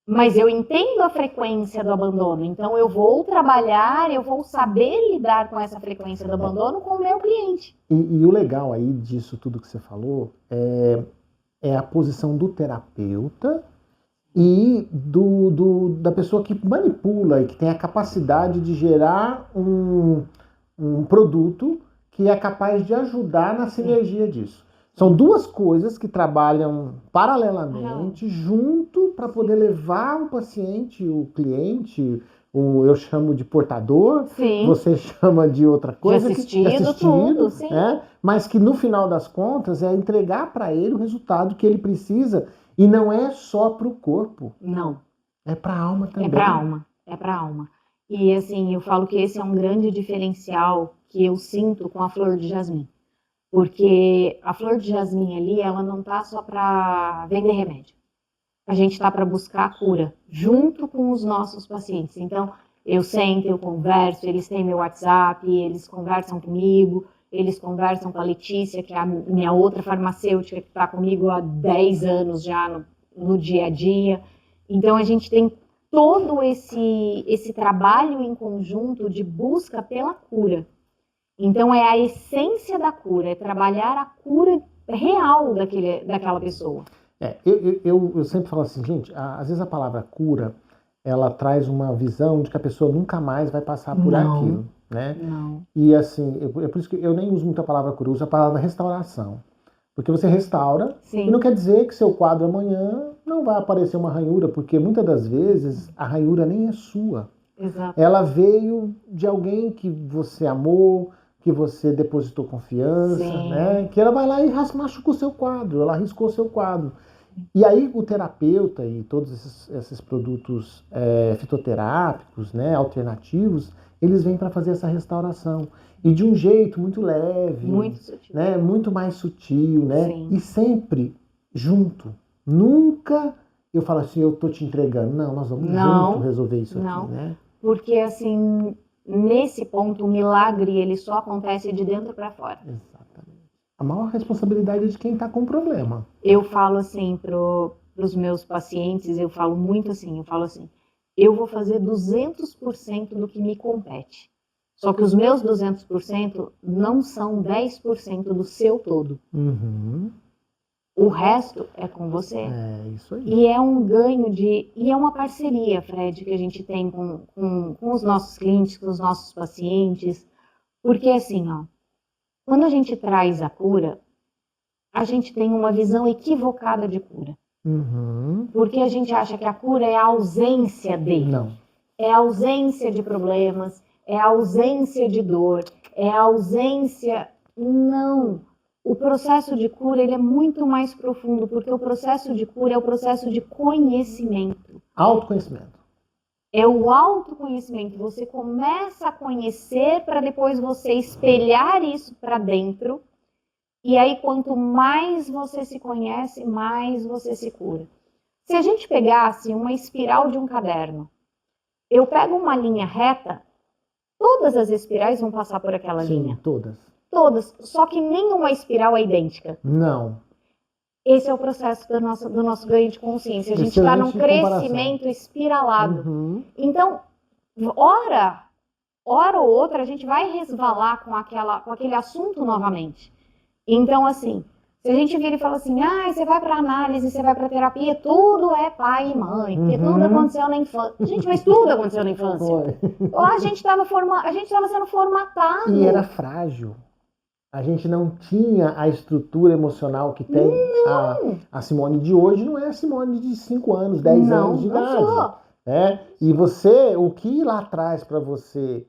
Mas eu entendo a frequência do abandono, então eu vou trabalhar, eu vou saber lidar com essa frequência do abandono com o meu cliente. E o legal aí disso tudo que você falou é a posição do terapeuta e da pessoa que manipula e que tem a capacidade de gerar um produto que é capaz de ajudar na sinergia disso. São duas coisas que trabalham paralelamente, junto, para poder levar o paciente, o cliente, eu chamo de portador, sim, você chama de outra coisa, de assistido, tudo, sim. Mas que no final das contas é entregar para ele o resultado que ele precisa, e não é só para o corpo. Não. É para a alma também. É para a alma. E assim, eu falo que esse é um grande diferencial que eu sinto com a flor de jasmim. Porque a flor de jasmim ali, ela não tá só para vender remédio. A gente tá para buscar a cura, junto com os nossos pacientes. Então, eu sento, eu converso, eles têm meu WhatsApp, eles conversam comigo, eles conversam com a Letícia, que é a minha outra farmacêutica, que está comigo há 10 anos já no dia a dia. Então, a gente tem todo esse trabalho em conjunto de busca pela cura. Então, é a essência da cura, é trabalhar a cura real daquela pessoa. Eu sempre falo assim, gente, às vezes a palavra cura, ela traz uma visão de que a pessoa nunca mais vai passar por aquilo, né? Não. E assim, é por isso que eu nem uso muito a palavra cura, eu uso a palavra restauração. Porque você restaura, sim, e não quer dizer que seu quadro amanhã não vai aparecer uma ranhura, porque muitas das vezes a ranhura nem é sua. Exato. Ela veio de alguém que você amou, que você depositou confiança, Sim. né? Que ela vai lá e machucou o seu quadro, ela riscou o seu quadro. E aí o terapeuta e todos esses produtos fitoterápicos, né, alternativos, eles vêm para fazer essa restauração. E de um jeito muito leve, Muito sutil. né, muito mais sutil, né? Sim. E sempre junto. Nunca eu falo assim, eu tô te entregando. Não, nós vamos junto resolver isso aqui, né? Porque assim, nesse ponto, o milagre ele só acontece de dentro para fora. Exatamente. A maior responsabilidade é de quem está com o problema. Eu falo assim pros meus pacientes, eu falo muito assim, eu vou fazer 200% do que me compete. Só que os meus 200% não são 10% do seu todo. Uhum. O resto é com você. É isso aí. E é um ganho e é uma parceria, Fred, que a gente tem com os nossos clientes, com os nossos pacientes. Porque assim, ó, quando a gente traz a cura, a gente tem uma visão equivocada de cura. Uhum. Porque a gente acha que a cura é a ausência de. Não. É a ausência de problemas, é a ausência de dor, é a ausência... Não. O processo de cura ele é muito mais profundo, porque o processo de cura é o processo de conhecimento. Autoconhecimento. É o autoconhecimento. Você começa a conhecer para depois você espelhar isso para dentro. E aí, quanto mais você se conhece, mais você se cura. Se a gente pegasse uma espiral de um caderno, eu pego uma linha reta, todas as espirais vão passar por aquela linha. Sim, todas. Todas. Só que nenhuma espiral é idêntica. Não. Esse é o processo do nosso ganho de consciência. A gente está num crescimento espiralado. Uhum. Então, hora ou outra, a gente vai resvalar com aquele assunto novamente. Então, assim, se a gente vira e fala assim, você vai para análise, você vai para terapia, tudo é pai e mãe, porque tudo aconteceu na infância. Gente, mas tudo aconteceu na infância. Lá a gente estava sendo formatado. E era frágil. A gente não tinha a estrutura emocional que tem. A Simone de hoje não é a Simone de 5 anos, 10 anos de idade. Né? E você, o que lá atrás para você...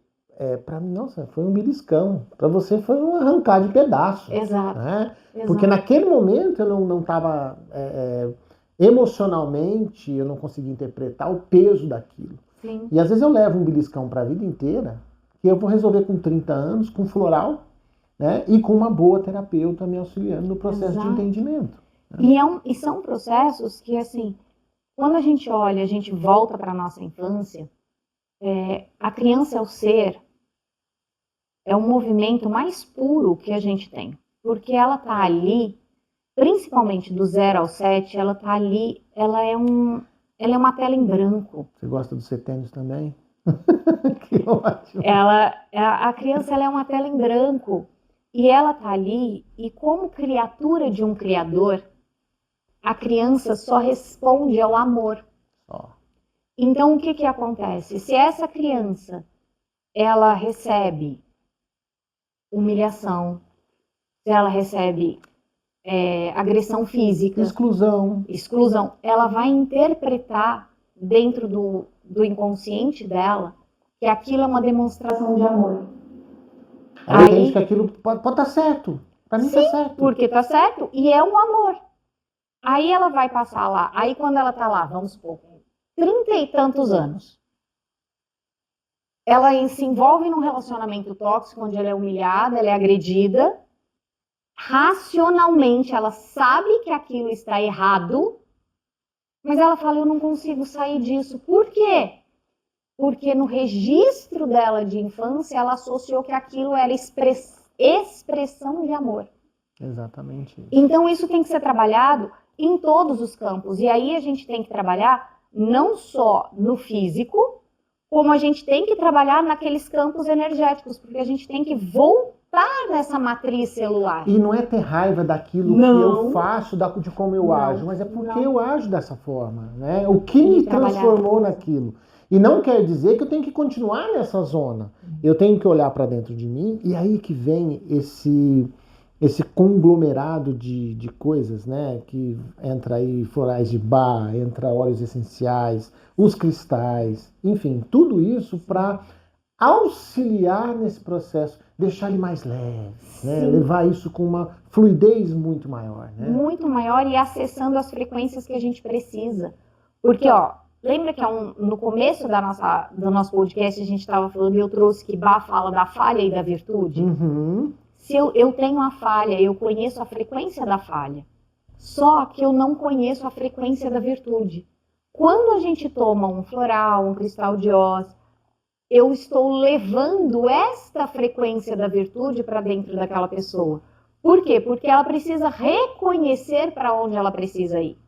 para mim, nossa, foi um beliscão. Para você foi um arrancar de pedaço. Exato. Né? Exato. Porque naquele momento eu não estava emocionalmente, eu não conseguia interpretar o peso daquilo. Sim. E às vezes eu levo um beliscão para a vida inteira, que eu vou resolver com 30 anos, com floral, né? E com uma boa terapeuta me auxiliando no processo de entendimento. Né? E são processos que, assim, quando a gente olha, a gente volta para a nossa infância, a criança é o ser, é o movimento mais puro que a gente tem. Porque ela está ali, principalmente do 0 ao 7, ela está ali, ela é uma tela em branco. Você gosta dos setênios também? Que ótimo. A criança ela é uma tela em branco. E ela está ali, e como criatura de um criador, a criança só responde ao amor. Então, o que acontece? Se essa criança, ela recebe humilhação, se ela recebe agressão física, exclusão, ela vai interpretar dentro do inconsciente dela que aquilo é uma demonstração de amor. Ela entende que aquilo pode estar certo. Pra mim tá certo. Porque tá certo e é um amor. Aí ela vai passar lá. Aí quando ela tá lá, vamos supor, 30 e tantos anos, ela se envolve num relacionamento tóxico onde ela é humilhada, ela é agredida. Racionalmente, ela sabe que aquilo está errado, mas ela fala, eu não consigo sair disso. Por quê? Porque no registro dela de infância, ela associou que aquilo era expressão de amor. Exatamente. Então, isso tem que ser trabalhado em todos os campos. E aí a gente tem que trabalhar não só no físico, como a gente tem que trabalhar naqueles campos energéticos, porque a gente tem que voltar nessa matriz celular. E não é ter raiva daquilo que eu faço, de como eu ajo, mas é porque eu ajo dessa forma. Né? O que me transformou naquilo. E não quer dizer que eu tenho que continuar nessa zona. Eu tenho que olhar para dentro de mim, e aí que vem esse conglomerado de coisas, né? Que entra aí florais de Bach, entra óleos essenciais, os cristais, enfim, tudo isso para auxiliar nesse processo, deixar ele mais leve, né? Levar isso com uma fluidez muito maior, né? Muito maior e acessando as frequências que a gente precisa. Porque, ó, lembra que no começo do nosso podcast a gente estava falando e eu trouxe que Bach fala da falha e da virtude? Uhum. Se eu tenho a falha, eu conheço a frequência da falha, só que eu não conheço a frequência da virtude. Quando a gente toma um floral, um cristal de Oz, eu estou levando esta frequência da virtude para dentro daquela pessoa. Por quê? Porque ela precisa reconhecer para onde ela precisa ir.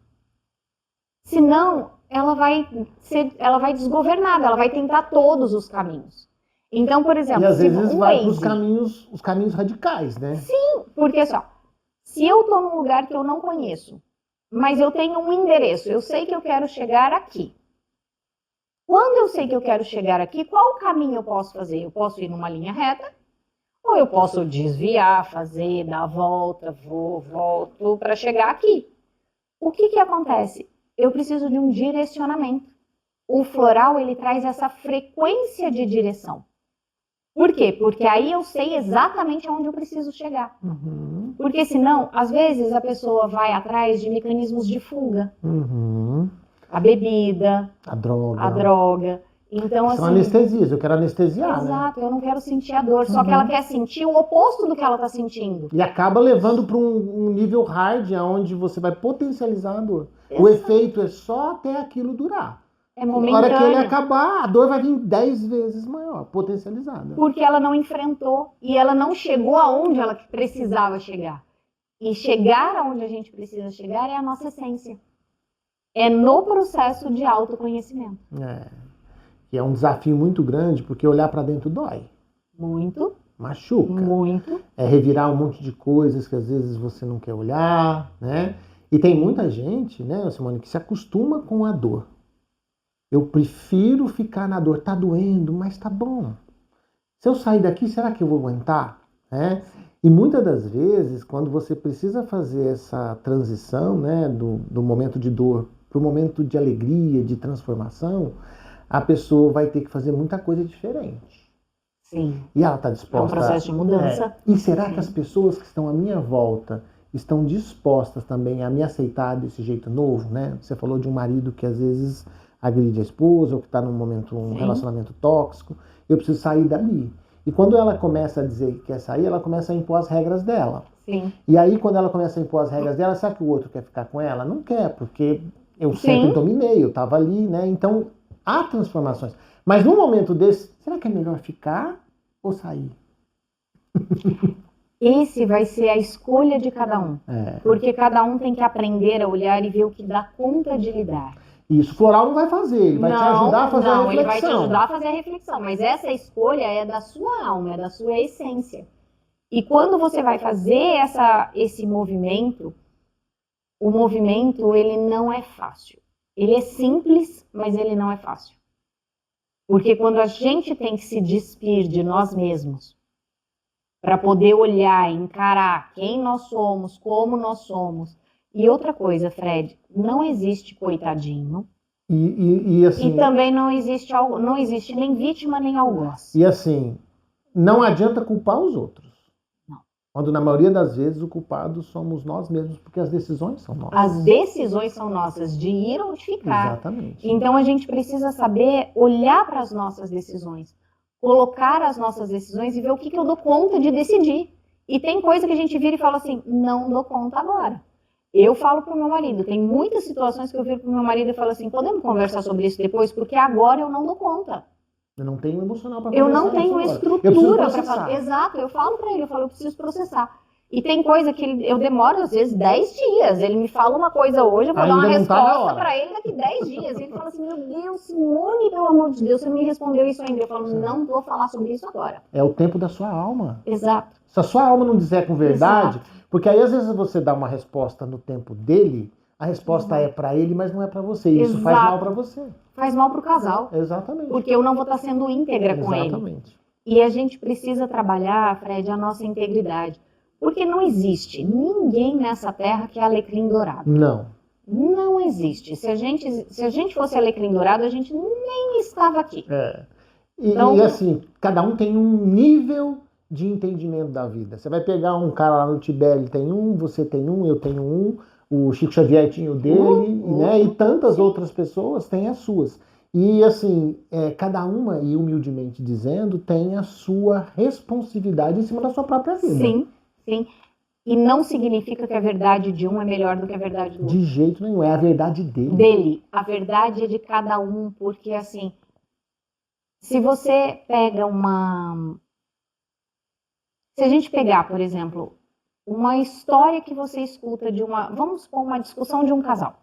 Senão, ela vai desgovernada, ela vai tentar todos os caminhos. Então, por exemplo, e às vezes vai para Waze, os caminhos radicais, né? Sim, porque assim, ó, se eu estou num lugar que eu não conheço, mas eu tenho um endereço, eu sei que eu quero chegar aqui. Quando eu sei que eu quero chegar aqui, qual caminho eu posso fazer? Eu posso ir numa linha reta, ou eu posso desviar, dar a volta, volto para chegar aqui. O que acontece? Eu preciso de um direcionamento. O floral, ele traz essa frequência de direção. Por quê? Porque aí eu sei exatamente aonde eu preciso chegar. Uhum. Porque senão, às vezes, a pessoa vai atrás de mecanismos de fuga. Uhum. A bebida, a droga. Então, são assim, anestesias, eu quero anestesiar, exato, né? eu não quero sentir a dor, só que ela quer sentir o oposto do que ela está sentindo. E acaba levando para um nível hard, onde você vai potencializar a dor. Exato. O efeito é só até aquilo durar. É momentâneo. Na hora que ele acabar, a dor vai vir 10 vezes maior, potencializada. Porque ela não enfrentou e ela não chegou aonde ela precisava chegar. E chegar aonde a gente precisa chegar é a nossa essência. É no processo de autoconhecimento. E é um desafio muito grande, porque olhar para dentro dói. Muito. Machuca. Muito. É revirar um monte de coisas que às vezes você não quer olhar, né? E tem muita gente, né, Simone, que se acostuma com a dor. Eu prefiro ficar na dor. Tá doendo, mas tá bom. Se eu sair daqui, será que eu vou aguentar? Né? E muitas das vezes, quando você precisa fazer essa transição, né, do momento de dor para o momento de alegria, de transformação, a pessoa vai ter que fazer muita coisa diferente. Sim. E ela está disposta... É um processo de mudança. E será que as pessoas que estão à minha volta estão dispostas também a me aceitar desse jeito novo, né? Você falou de um marido que às vezes agride a esposa, ou que está num momento, um relacionamento tóxico. Eu preciso sair dali. E quando ela começa a dizer que quer sair, ela começa a impor as regras dela. Sim. E aí, quando ela começa a impor as regras dela, será que o outro quer ficar com ela? Não quer, porque eu sempre dominei, eu estava ali, né? Então, há transformações. Mas num momento desse, será que é melhor ficar ou sair? Esse vai ser a escolha de cada um. Porque cada um tem que aprender a olhar e ver o que dá conta de lidar. Isso, o floral não vai fazer, ele vai te ajudar a fazer a reflexão. Não, ele vai te ajudar a fazer a reflexão, mas essa escolha é da sua alma, é da sua essência. E quando você vai fazer esse movimento, o movimento, ele não é fácil. Ele é simples, mas ele não é fácil. Porque quando a gente tem que se despir de nós mesmos, para poder olhar, encarar quem nós somos, como nós somos. E outra coisa, Fred, não existe coitadinho. Assim, e também não existe nem vítima nem algoz. E assim, não adianta culpar os outros. Não. Quando na maioria das vezes o culpado somos nós mesmos, porque as decisões são nossas. As decisões são nossas, de ir ou de ficar. Exatamente. Então a gente precisa saber olhar para as nossas decisões, colocar as nossas decisões e ver o que eu dou conta de decidir. E tem coisa que a gente vira e fala assim, não dou conta agora. Eu falo pro meu marido, tem muitas situações que eu viro pro meu marido e falo assim, podemos conversar sobre isso depois, porque agora eu não dou conta. Eu não tenho emocional para conversar. Eu não tenho estrutura para falar. Exato, eu falo para ele, eu preciso processar. E tem coisa que eu demoro, às vezes, 10 dias. Ele me fala uma coisa hoje, eu vou dar uma resposta para ele daqui 10 dias. Ele fala assim, meu Deus, Simone, pelo amor de Deus, você me respondeu isso ainda. Eu falo, não vou falar sobre isso agora. É o tempo da sua alma. Exato. Se a sua alma não disser com verdade, porque aí às vezes você dá uma resposta no tempo dele, a resposta é para ele, mas não é para você. E isso faz mal para você. Faz mal pro casal. Exatamente. Porque eu não vou estar sendo íntegra com ele. Exatamente. E a gente precisa trabalhar, Fred, a nossa integridade. Porque não existe ninguém nessa terra que é alecrim dourado. Não. Não existe. Se a gente fosse alecrim dourado, a gente nem estava aqui. Então, e assim, cada um tem um nível de entendimento da vida. Você vai pegar um cara lá no Tibete, ele tem um, você tem um, eu tenho um, o Chico Xavier tinha o dele, né? E tantas outras pessoas têm as suas. E assim, cada uma, e humildemente dizendo, tem a sua responsividade em cima da sua própria vida. Sim, sim. E não significa que a verdade de um é melhor do que a verdade do outro. De jeito nenhum, é a verdade dele. Dele. A verdade é de cada um, porque assim, se você pega se a gente pegar, por exemplo, uma história que você escuta vamos supor, uma discussão de um casal.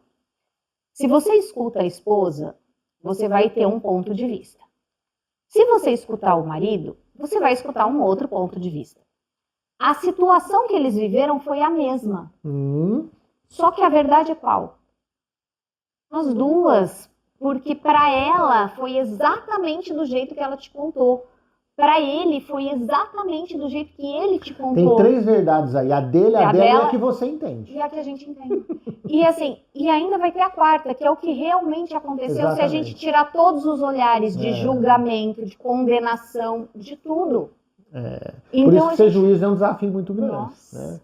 Se você escuta a esposa, você vai ter um ponto de vista. Se você escutar o marido, você vai escutar um outro ponto de vista. A situação que eles viveram foi a mesma. Só que a verdade é qual? As duas. Porque para ela foi exatamente do jeito que ela te contou. Para ele foi exatamente do jeito que ele te contou. Tem 3 verdades aí. A dele, a dela e a que você entende. E a que a gente entende. E assim, e ainda vai ter a quarta, que é o que realmente aconteceu. Exatamente. Se a gente tirar todos os olhares de julgamento, de condenação, de tudo. Então, por isso que ser juiz é um desafio muito grande. Né?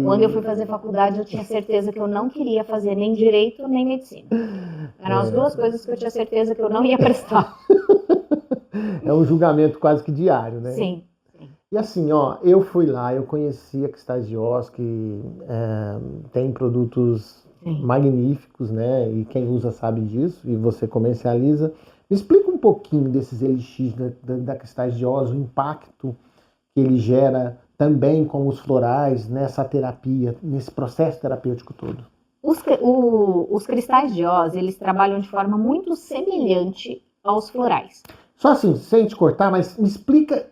Quando eu fui fazer faculdade, eu tinha certeza que eu não queria fazer nem direito, nem medicina. Eram as 2 coisas que eu tinha certeza que eu não ia prestar. É um julgamento quase que diário, né? Sim. E assim, eu fui lá, eu conheci a Cristais de Oz, que tem produtos magníficos, né? E quem usa sabe disso, e você comercializa. Me explica um pouquinho desses elixir da Cristais de Oz, o impacto que ele gera também com os florais nessa terapia, nesse processo terapêutico todo. Os Cristais de Oz, eles trabalham de forma muito semelhante aos florais. Só assim, sem te cortar, mas me explica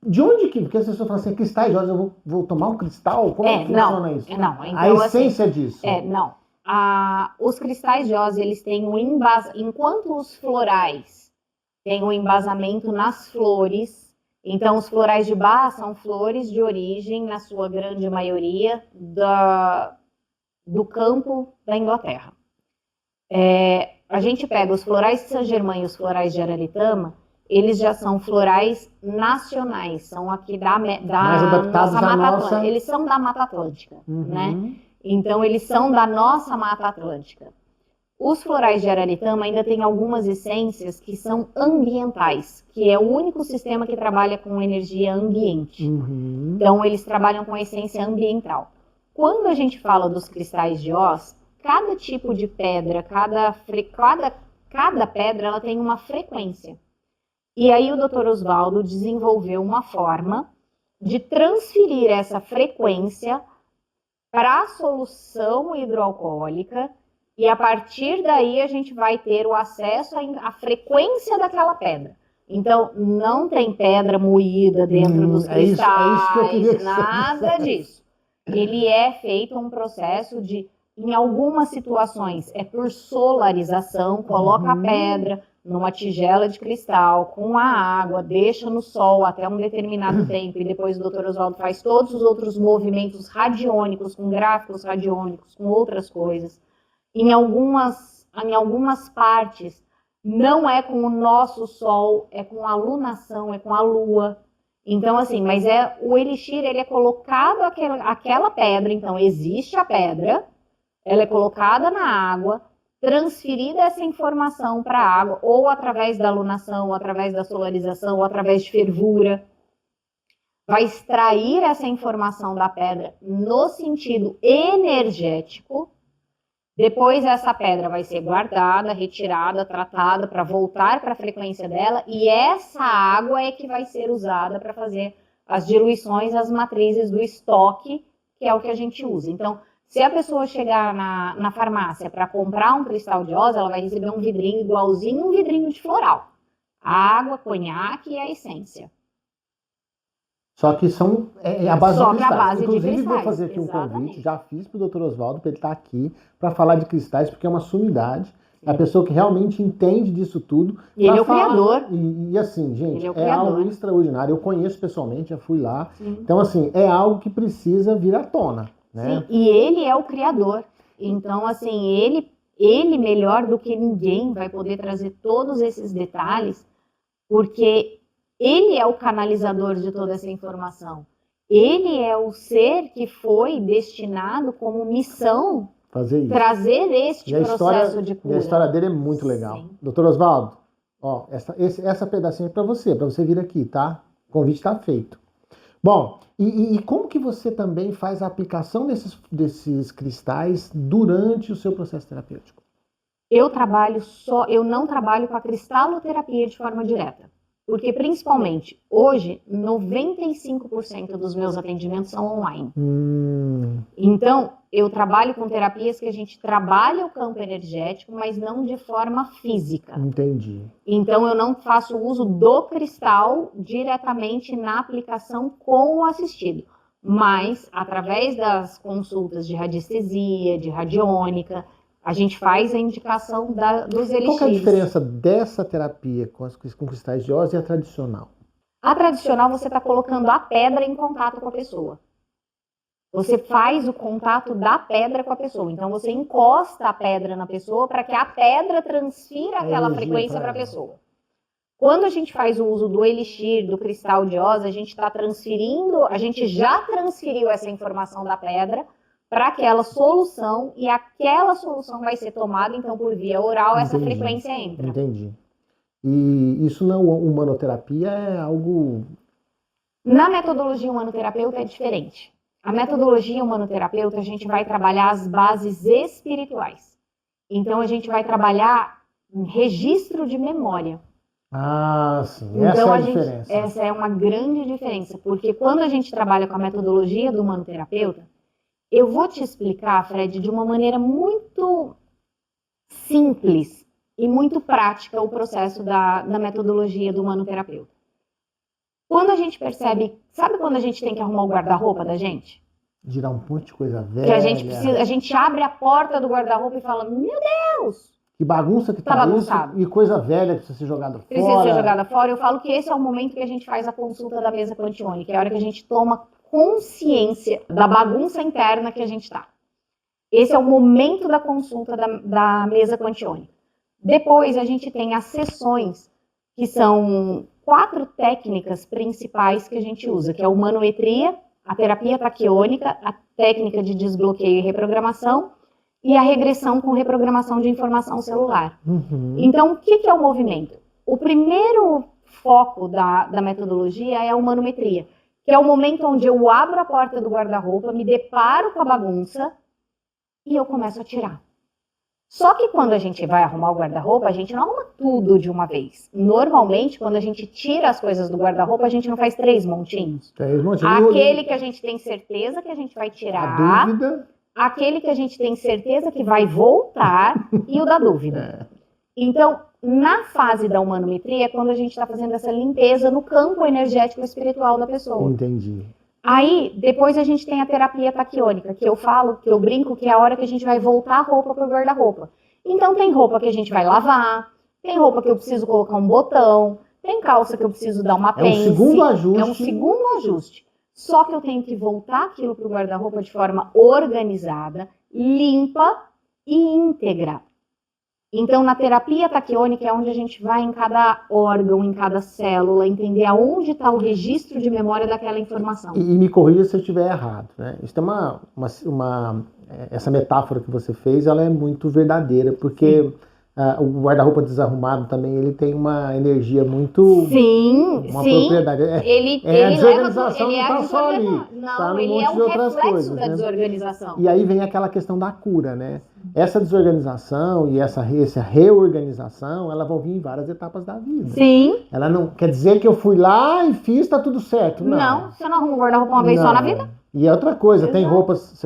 de onde que... Porque as pessoas falam assim, Cristais de Oz, eu vou tomar um cristal? Como funciona isso? Não, então, a essência disso. Não. Os Cristais de Oz, eles têm enquanto os florais têm um embasamento nas flores. Então, os florais de Bach são flores de origem, na sua grande maioria, do campo da Inglaterra. A gente pega os florais de Saint-Germain e os florais de Araritama, eles já são florais nacionais, são aqui da nossa Mata Atlântica. Eles são da Mata Atlântica, né? Então, eles são da nossa Mata Atlântica. Os florais de Araritama ainda têm algumas essências que são ambientais, que é o único sistema que trabalha com energia ambiente. Então, eles trabalham com a essência ambiental. Quando a gente fala dos Cristais de Oz, cada tipo de pedra, cada pedra, ela tem uma frequência. E aí o Dr. Oswaldo desenvolveu uma forma de transferir essa frequência para a solução hidroalcoólica, e a partir daí a gente vai ter o acesso à frequência daquela pedra. Então, não tem pedra moída dentro dos cristais, nada disso. Ele é feito um processo de, em algumas situações, é por solarização, coloca a pedra numa tigela de cristal, com a água, deixa no sol até um determinado tempo, e depois o Dr. Oswaldo faz todos os outros movimentos radiônicos, com gráficos radiônicos, com outras coisas. Em algumas partes, não é com o nosso sol, é com a lunação, é com a lua. Então, assim, mas o elixir, ele é colocado aquela pedra, então existe a pedra, ela é colocada na água, transferida essa informação para a água, ou através da lunação, ou através da solarização, ou através de fervura. Vai extrair essa informação da pedra no sentido energético. Depois essa pedra vai ser guardada, retirada, tratada para voltar para a frequência dela, e essa água é que vai ser usada para fazer as diluições, as matrizes do estoque, que é o que a gente usa. Então, se a pessoa chegar na farmácia para comprar um cristal de Oz, ela vai receber um vidrinho igualzinho um vidrinho de floral. A água, conhaque e a essência. Só que são a base de cristais. A base Inclusive, de cristais, vou fazer aqui um convite, já fiz para o Dr. Oswaldo, para ele estar aqui para falar de cristais, porque é uma sumidade. É a pessoa que realmente entende disso tudo. E ele é o criador. E assim, gente, Ele é algo extraordinário. Eu conheço pessoalmente, já fui lá. Sim. Então, assim, é algo que precisa vir à tona, né? Sim, e ele é o criador. Então, assim, ele melhor do que ninguém vai poder trazer todos esses detalhes, porque ele é o canalizador de toda essa informação. Ele é o ser que foi destinado como missão fazer isso. Trazer este processo de cura. E a história dele é muito legal. Sim. Doutor Oswaldo, ó, essa pedacinha é para você vir aqui, tá? O convite está feito. Bom, e como que você também faz a aplicação desses cristais durante o seu processo terapêutico? Eu não trabalho com a cristaloterapia de forma direta. Porque, principalmente, hoje, 95% dos meus atendimentos são online. Então, eu trabalho com terapias que a gente trabalha o campo energético, mas não de forma física. Entendi. Então, eu não faço uso do cristal diretamente na aplicação com o assistido. Mas, através das consultas de radiestesia, de radiônica, a gente faz a indicação dos elixires. Qual que é a diferença dessa terapia com cristais de Oz e a tradicional? A tradicional, você está colocando a pedra em contato com a pessoa. Você faz o contato da pedra com a pessoa. Então, você encosta a pedra na pessoa para que a pedra transfira aquela frequência para a pessoa. Quando a gente faz o uso do elixir, do cristal de Oz, a gente já transferiu essa informação da pedra para aquela solução, e aquela solução vai ser tomada, então, por via oral, essa frequência entra. Entendi. E isso na humanoterapia é algo... Na metodologia humanoterapeuta é diferente. A metodologia humanoterapeuta, a gente vai trabalhar as bases espirituais. Então, a gente vai trabalhar registro de memória. Ah, sim. Essa é a diferença. Essa é uma grande diferença, porque quando a gente trabalha com a metodologia do humanoterapeuta, eu vou te explicar, Fred, de uma maneira muito simples e muito prática o processo da metodologia do humanoterapeuta. Quando a gente percebe, sabe quando a gente tem que arrumar o guarda-roupa da gente? Tirar um monte de coisa velha. Que a gente abre a porta do guarda-roupa e fala, meu Deus! Que bagunça que tá bagunçado. E coisa velha que precisa ser jogada fora. Precisa ser jogada fora. Eu falo que esse é o momento que a gente faz a consulta da mesa quantiônica, é a hora que a gente toma consciência da bagunça interna que a gente está. Esse é o momento da consulta da mesa quantiônica. Depois a gente tem as sessões, que são 4 técnicas principais que a gente usa, que é a humanometria, a terapia taquiônica, a técnica de desbloqueio e reprogramação e a regressão com reprogramação de informação celular. Então, o que é o movimento? O primeiro foco da metodologia é a humanometria, que é o momento onde eu abro a porta do guarda-roupa, me deparo com a bagunça e eu começo a tirar. Só que quando a gente vai arrumar o guarda-roupa, a gente não arruma tudo de uma vez. Normalmente, quando a gente tira as coisas do guarda-roupa, a gente não faz 3 montinhos. 3 montinhos. Aquele que a gente tem certeza que a gente vai tirar. A dúvida. Aquele que a gente tem certeza que vai voltar e o da dúvida. Então, na fase da humanometria, é quando a gente está fazendo essa limpeza no campo energético e espiritual da pessoa. Entendi. Aí, depois a gente tem a terapia taquiônica, que eu brinco que é a hora que a gente vai voltar a roupa para o guarda-roupa. Então, tem roupa que a gente vai lavar, tem roupa que eu preciso colocar um botão, tem calça que eu preciso dar uma pence. É um segundo ajuste. É um segundo ajuste. Só que eu tenho que voltar aquilo para o guarda-roupa de forma organizada, limpa e íntegra. Então, na terapia taquiônica é onde a gente vai em cada órgão, em cada célula, entender aonde está o registro de memória daquela informação. E me corrija se eu estiver errado, né? Isso é essa metáfora que você fez, ela é muito verdadeira, porque o guarda-roupa desarrumado também, ele tem uma energia muito... Uma propriedade. A desorganização não está só ali. Não, tá ele é um reflexo da desorganização. E aí vem aquela questão da cura, né? Essa desorganização e essa reorganização, elas vão vir em várias etapas da vida. Sim. Ela não quer dizer que eu fui lá e fiz, tá tudo certo. Não, você não arruma o guarda-roupa uma vez só na vida? E é outra coisa, tem roupas,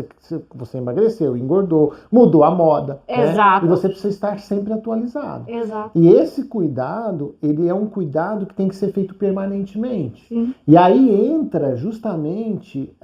você emagreceu, engordou, mudou a moda. Exato. Né? E você precisa estar sempre atualizado. Exato. E esse cuidado, ele é um cuidado que tem que ser feito permanentemente. Sim. E aí entra justamente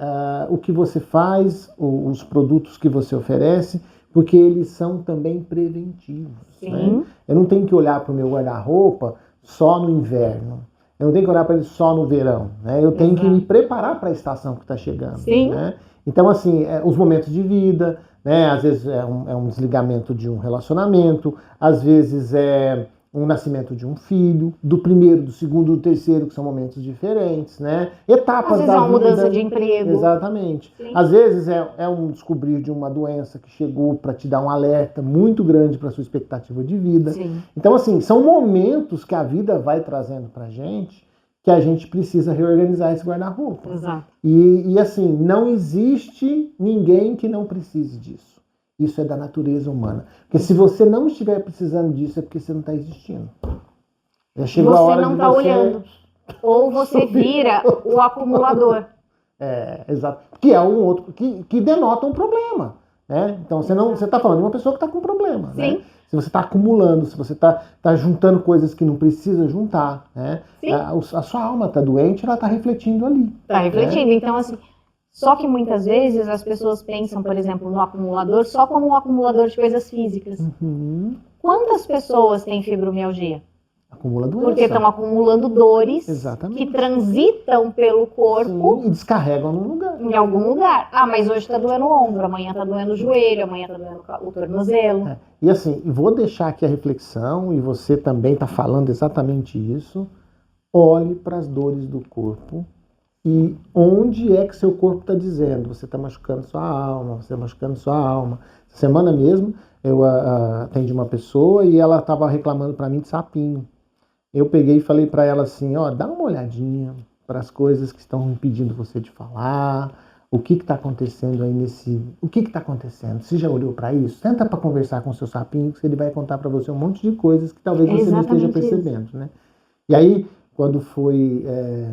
o que você faz, os produtos que você oferece, porque eles são também preventivos. Sim. Né? Eu não tenho que olhar para o meu guarda-roupa só no inverno. Eu não tenho que olhar para ele só no verão. Né? Eu tenho que me preparar para a estação que está chegando. Sim. Né? Então, assim, os momentos de vida, né? Às vezes é um desligamento de um relacionamento, às vezes é um nascimento de um filho, do primeiro, do segundo, do terceiro, que são momentos diferentes, né? Etapas da vida. Às vezes é uma mudança de emprego. Exatamente. Sim. Às vezes é um descobrir de uma doença que chegou para te dar um alerta muito grande para sua expectativa de vida. Sim. Então, assim, são momentos que a vida vai trazendo pra gente que a gente precisa reorganizar esse guarda-roupa. Exato. E assim, não existe ninguém que não precise disso. Isso é da natureza humana. Porque se você não estiver precisando disso, é porque você não está existindo. Já chegou você a hora não de está você olhando. Ou você vira o acumulador. Exato. Que é um outro, que denota um problema. Né? Então você está falando de uma pessoa que está com problema. Sim. Né? Se você está acumulando, se você está juntando coisas que não precisa juntar, né? A sua alma está doente, ela está refletindo ali. Está refletindo. Né? Então, assim, só que muitas vezes as pessoas pensam, por exemplo, no acumulador só como um acumulador de coisas físicas. Uhum. Quantas pessoas têm fibromialgia? Acumula doença. Porque estão acumulando dores. Exatamente. Que transitam pelo corpo. Sim, e descarregam num lugar. Em algum lugar. Ah, mas hoje está doendo o ombro, amanhã está doendo o joelho, amanhã está doendo o tornozelo. E assim, vou deixar aqui a reflexão, e você também está falando exatamente isso. Olhe para as dores do corpo e onde é que seu corpo está dizendo. Você está machucando sua alma, você está machucando sua alma. Essa semana mesmo, eu atendi uma pessoa e ela estava reclamando para mim de sapinho. Eu peguei e falei para ela assim, ó, dá uma olhadinha para as coisas que estão impedindo você de falar, o que está acontecendo aí o que está acontecendo? Você já olhou para isso? Tenta para conversar com o seu sapinho, que ele vai contar para você um monte de coisas que talvez você não esteja percebendo, né? E aí, quando foi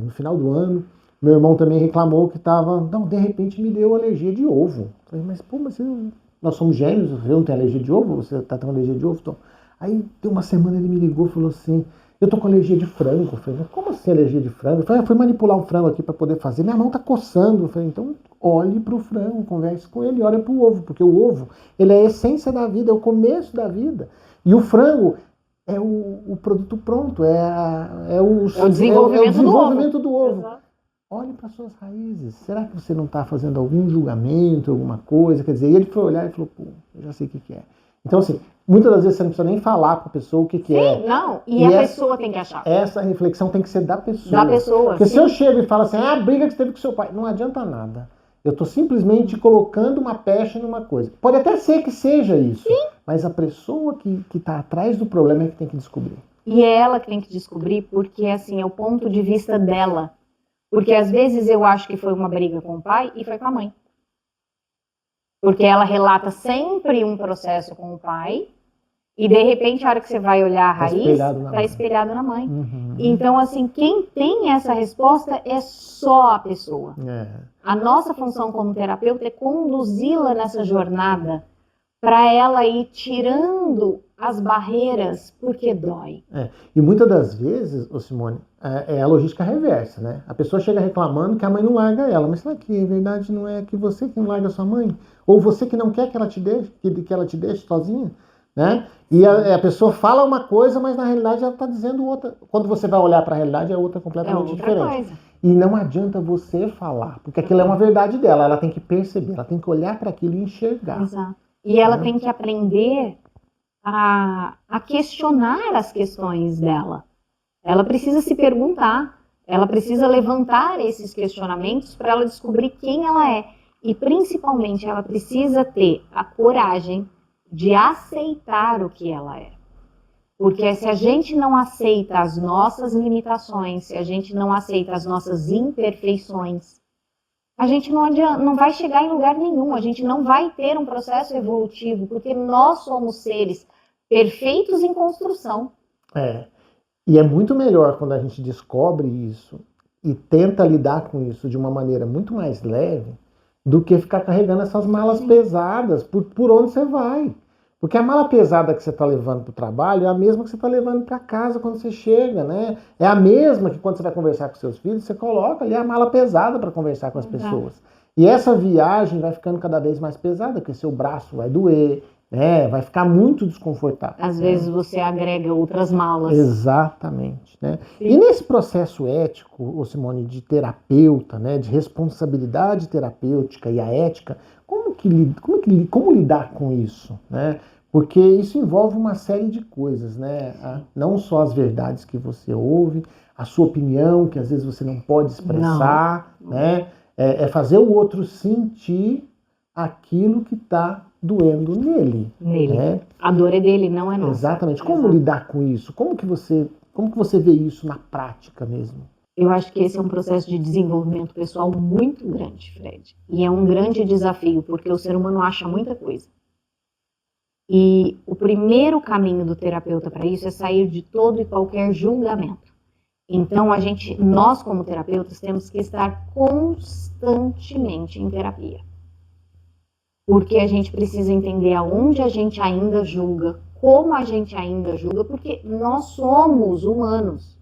no final do ano, meu irmão também reclamou que de repente me deu alergia de ovo. Eu falei, mas pô, nós somos gêmeos, eu não tenho alergia de ovo, você está tendo alergia de ovo? Então, aí, deu uma semana, ele me ligou e falou assim, eu tô com alergia de frango. Eu falei, como assim alergia de frango? Eu falei, eu fui manipular um frango aqui para poder fazer. Minha mão tá coçando. Eu falei, então olhe pro frango, converse com ele, olhe pro ovo, porque o ovo, ele é a essência da vida, é o começo da vida. E o frango é o produto pronto, é o desenvolvimento do ovo. Exato. Olhe para suas raízes. Será que você não está fazendo algum julgamento, alguma coisa? Quer dizer, e ele foi olhar e falou, pô, eu já sei o que é. Então, assim, muitas das vezes você não precisa nem falar para a pessoa o que é. Sim, não. E a pessoa tem que achar. Essa reflexão tem que ser da pessoa. Da pessoa, porque se eu chego e falo assim, a briga que você teve com seu pai, não adianta nada. Eu estou simplesmente colocando uma pecha numa coisa. Pode até ser que seja isso. Sim. Mas a pessoa que está atrás do problema é que tem que descobrir. E é ela que tem que descobrir, porque assim, é o ponto de vista dela. Porque às vezes eu acho que foi uma briga com o pai e foi com a mãe. Porque ela relata sempre um processo com o pai e de repente a hora que você vai olhar a raiz, está espelhado na mãe. Uhum. Então assim, quem tem essa resposta é só a pessoa. A nossa função como terapeuta é conduzi-la nessa jornada para ela ir tirando as barreiras, porque dói. E muitas das vezes, Simone, é a logística reversa, né? A pessoa chega reclamando que a mãe não larga ela, mas será que a verdade não é que você que não larga a sua mãe? Ou você que não quer que ela te deixe, que ela te deixe sozinha? Né? E a pessoa fala uma coisa, mas na realidade ela está dizendo outra. Quando você vai olhar para a realidade, é outra completamente diferente. Coisa. E não adianta você falar, porque aquilo é uma verdade dela, ela tem que perceber, ela tem que olhar para aquilo e enxergar. Exato. E ela tem que aprender a questionar as questões dela. Ela precisa se perguntar, ela precisa levantar esses questionamentos para ela descobrir quem ela é. E principalmente ela precisa ter a coragem de aceitar o que ela é. Porque se a gente não aceita as nossas limitações, se a gente não aceita as nossas imperfeições, a gente não vai chegar em lugar nenhum, a gente não vai ter um processo evolutivo, porque nós somos seres perfeitos em construção. E é muito melhor quando a gente descobre isso e tenta lidar com isso de uma maneira muito mais leve do que ficar carregando essas malas pesadas por onde você vai. Porque a mala pesada que você está levando para o trabalho é a mesma que você está levando para casa quando você chega, né? É a mesma que quando você vai conversar com seus filhos, você coloca ali a mala pesada para conversar com as pessoas. E essa viagem vai ficando cada vez mais pesada, porque seu braço vai doer, né? Vai ficar muito desconfortável. Às vezes você agrega outras malas. Exatamente, né? Sim. E nesse processo ético, ô Simone, de terapeuta, né, de responsabilidade terapêutica e a ética, como lidar com isso, né? Porque isso envolve uma série de coisas, né? Não só as verdades que você ouve, a sua opinião, que às vezes você não pode expressar, né? É fazer o outro sentir aquilo que está doendo nele. Né? A dor é dele, não é nossa. Exatamente. Como lidar com isso? Como que você vê isso na prática mesmo? Eu acho que esse é um processo de desenvolvimento pessoal muito grande, Fred. E é um grande desafio, porque o ser humano acha muita coisa. E o primeiro caminho do terapeuta para isso é sair de todo e qualquer julgamento. Então, nós como terapeutas temos que estar constantemente em terapia. Porque a gente precisa entender aonde a gente ainda julga, como a gente ainda julga, porque nós somos humanos.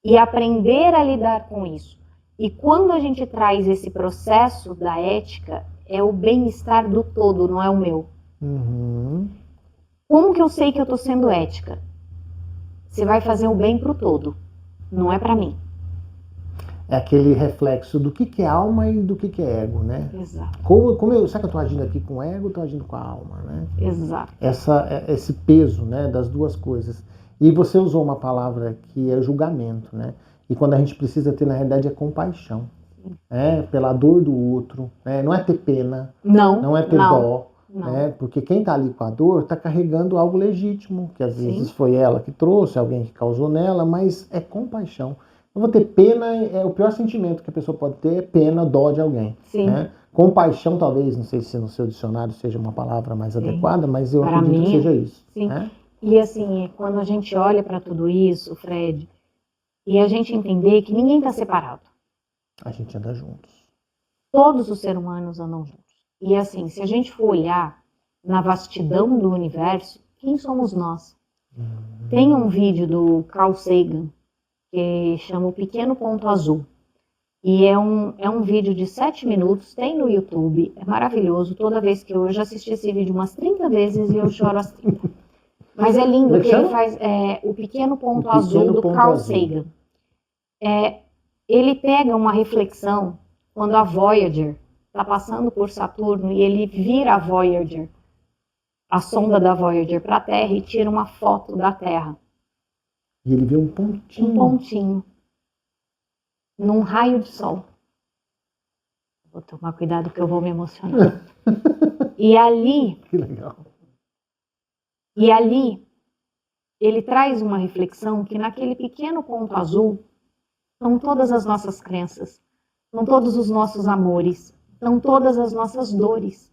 E aprender a lidar com isso. E quando a gente traz esse processo da ética, é o bem-estar do todo, não é o meu. Uhum. Como que eu sei que eu estou sendo ética? Você vai fazer o bem para o todo, não é para mim. É aquele reflexo do que é alma e do que é ego, né? Exato. Será que eu estou agindo aqui com o ego ou estou agindo com a alma, né? Exato. Esse peso, né, das duas coisas. E você usou uma palavra que é julgamento, né? E quando a gente precisa ter, na realidade, é compaixão. Pela dor do outro, né? Não é ter pena, não é ter dó. Né? Porque quem está ali com a dor está carregando algo legítimo, que às vezes foi ela que trouxe, alguém que causou nela, mas é compaixão. Eu vou ter pena, o pior sentimento que a pessoa pode ter é pena, dó de alguém. Sim. Né? Compaixão, talvez, não sei se no seu dicionário seja uma palavra mais adequada, mas eu acredito que seja isso. Sim. Né? E assim, quando a gente olha para tudo isso, Fred, e a gente entender que ninguém está separado. A gente anda juntos. Todos os seres humanos andam juntos. E assim, se a gente for olhar na vastidão do universo, quem somos nós? Tem um vídeo do Carl Sagan que chama O Pequeno Ponto Azul. E é um vídeo de 7 minutos, tem no YouTube, é maravilhoso. Toda vez que eu já assisti esse vídeo umas 30 vezes e eu choro as 30. Mas é lindo que ele faz O Pequeno Ponto Azul do Carl Sagan. Ele pega uma reflexão quando a Voyager está passando por Saturno e ele vira a sonda da Voyager para a Terra e tira uma foto da Terra. E ele vê um pontinho. Um pontinho. Num raio de sol. Vou tomar cuidado que eu vou me emocionar. E ali... Que legal. E ali, ele traz uma reflexão que naquele pequeno ponto azul estão todas as nossas crenças, estão todos os nossos amores, estão todas as nossas dores.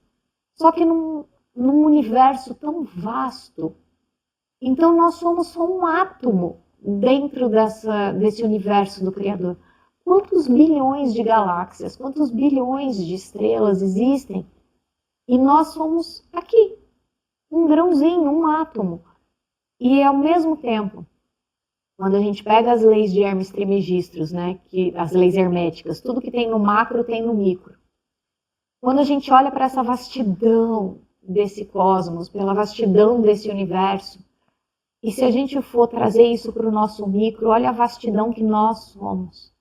Só que num universo tão vasto. Então nós somos só um átomo dentro desse universo do Criador. Quantos bilhões de galáxias, quantos bilhões de estrelas existem? E nós somos aqui, um grãozinho, um átomo. E ao mesmo tempo, quando a gente pega as leis de Hermes Trismegistus, né, as leis herméticas, tudo que tem no macro tem no micro. Quando a gente olha para essa vastidão desse cosmos, pela vastidão desse universo, e se a gente for trazer isso para o nosso micro, olha a vastidão que nós somos.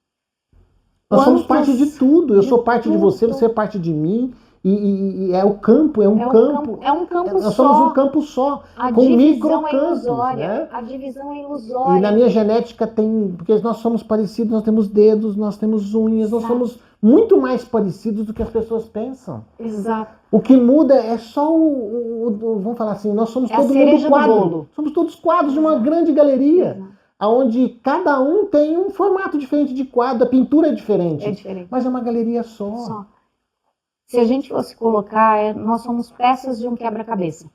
Nós somos parte de tudo. Eu sou parte de você, você é parte de mim. E é o campo, campo. É um campo nós só. Nós somos um campo só, a com divisão é microcampos. Ilusória. Né? A divisão é ilusória. E na minha genética tem... Porque nós somos parecidos, nós temos dedos, nós temos unhas, Exato. Nós somos muito mais parecidos do que as pessoas pensam. Exato. O que muda é só vamos falar assim, nós somos todo mundo quadro. Somos todos quadros de uma grande galeria. Exato. Onde cada um tem um formato diferente de quadro, a pintura é diferente. Mas é uma galeria só. Se a gente fosse colocar, nós somos peças de um quebra-cabeça.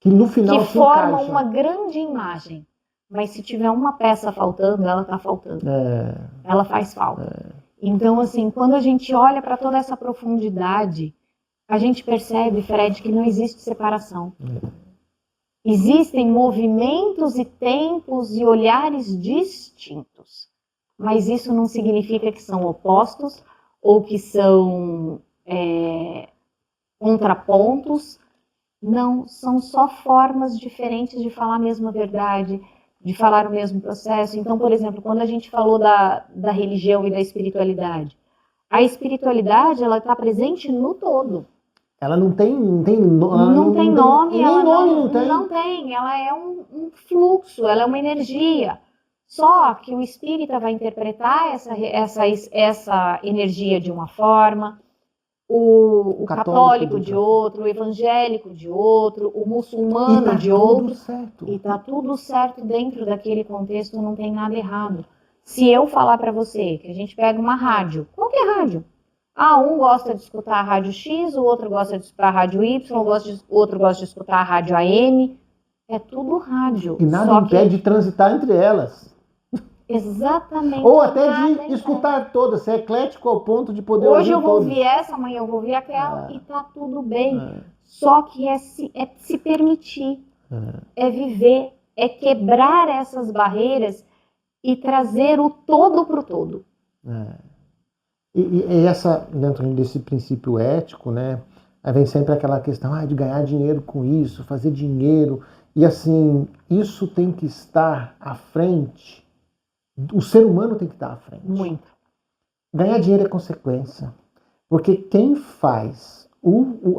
Que no final que formam uma grande imagem. Mas se tiver uma peça faltando, ela está faltando. Ela faz falta. Então, assim, quando a gente olha para toda essa profundidade, a gente percebe, Fred, que não existe separação. Existem movimentos e tempos e olhares distintos. Mas isso não significa que são opostos ou que são contrapontos. Não, são só formas diferentes de falar a mesma verdade, de falar o mesmo processo. Então, por exemplo, quando a gente falou da religião e da espiritualidade, a espiritualidade, ela está presente no todo. Ela não tem Não tem nome, nem ela nome não tem. Não tem, ela é um fluxo, ela é uma energia. Só que o espírita vai interpretar essa energia de uma forma, o católico de outro, o evangélico de outro, o muçulmano de outro. E tá tudo certo dentro daquele contexto, não tem nada errado. Se eu falar para você que a gente pega uma rádio, qualquer rádio, um gosta de escutar a rádio X, o outro gosta de escutar a rádio Y, o outro gosta de escutar a rádio AM, é tudo rádio. E nada impede de transitar entre elas. Exatamente. Ou até de escutar todas, ser eclético ao ponto de poder Hoje eu vou todos. ouvir essa, amanhã eu vou ouvir aquela, e tá tudo bem. Só que é se permitir, é viver, é quebrar essas barreiras e trazer o todo pro todo. E essa, dentro desse princípio ético, né, aí vem sempre aquela questão de ganhar dinheiro com isso, fazer dinheiro, e assim, isso tem que estar à frente. O ser humano tem que estar à frente. Muito. Ganhar dinheiro é consequência. Porque quem faz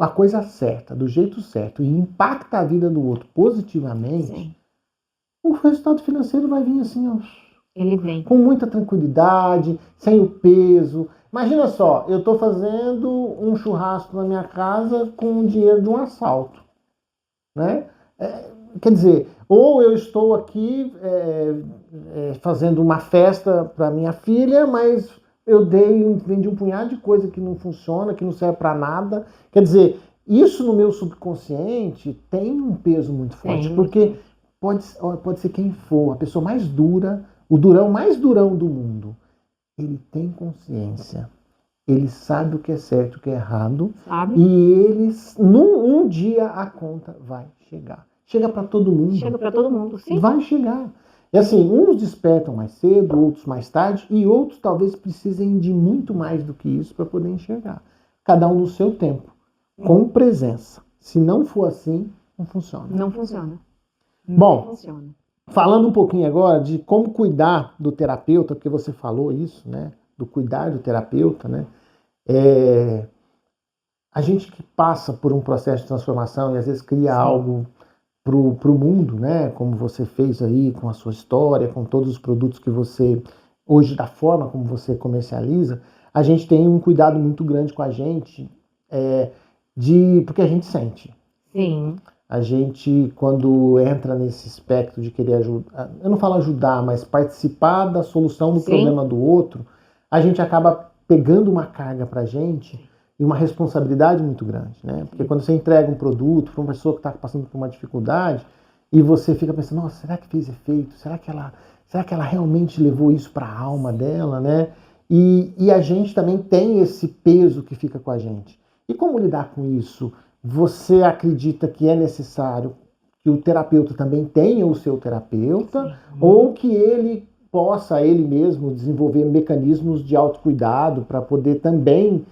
a coisa certa, do jeito certo, e impacta a vida do outro positivamente, Sim. O resultado financeiro vai vir assim, ele vem com muita tranquilidade, sem o peso. Imagina só, eu estou fazendo um churrasco na minha casa com o dinheiro de um assalto. Né? Quer dizer, ou eu estou aqui fazendo uma festa para minha filha, mas eu vendi um punhado de coisa que não funciona, que não serve para nada. Quer dizer, isso no meu subconsciente tem um peso muito forte, porque pode ser quem for, a pessoa mais dura, o durão mais durão do mundo, ele tem consciência. Ele sabe o que é certo e o que é errado. Sabe? E um dia a conta vai chegar. Chega para todo mundo. Chega para todo mundo, sim. Vai chegar. E assim, uns despertam mais cedo, outros mais tarde, e outros talvez precisem de muito mais do que isso para poder enxergar. Cada um no seu tempo, com presença. Se não for assim, não funciona. Não funciona. Bom, não funciona. Falando um pouquinho agora de como cuidar do terapeuta, porque você falou isso, né? Do cuidar do terapeuta, né? A gente que passa por um processo de transformação e às vezes cria algo pro mundo, né? Como você fez aí com a sua história, com todos os produtos que você, hoje da forma como você comercializa, a gente tem um cuidado muito grande com a gente, porque a gente sente. Sim. A gente, quando entra nesse espectro de querer ajudar, eu não falo ajudar, mas participar da solução do problema do outro, a gente acaba pegando uma carga pra gente e uma responsabilidade muito grande, né? Porque quando você entrega um produto para uma pessoa que está passando por uma dificuldade e você fica pensando, nossa, será que fez efeito? Será que ela realmente levou isso para a alma dela, né? E a gente também tem esse peso que fica com a gente. E como lidar com isso? Você acredita que é necessário que o terapeuta também tenha o seu terapeuta ou que ele possa, ele mesmo, desenvolver mecanismos de autocuidado para poder também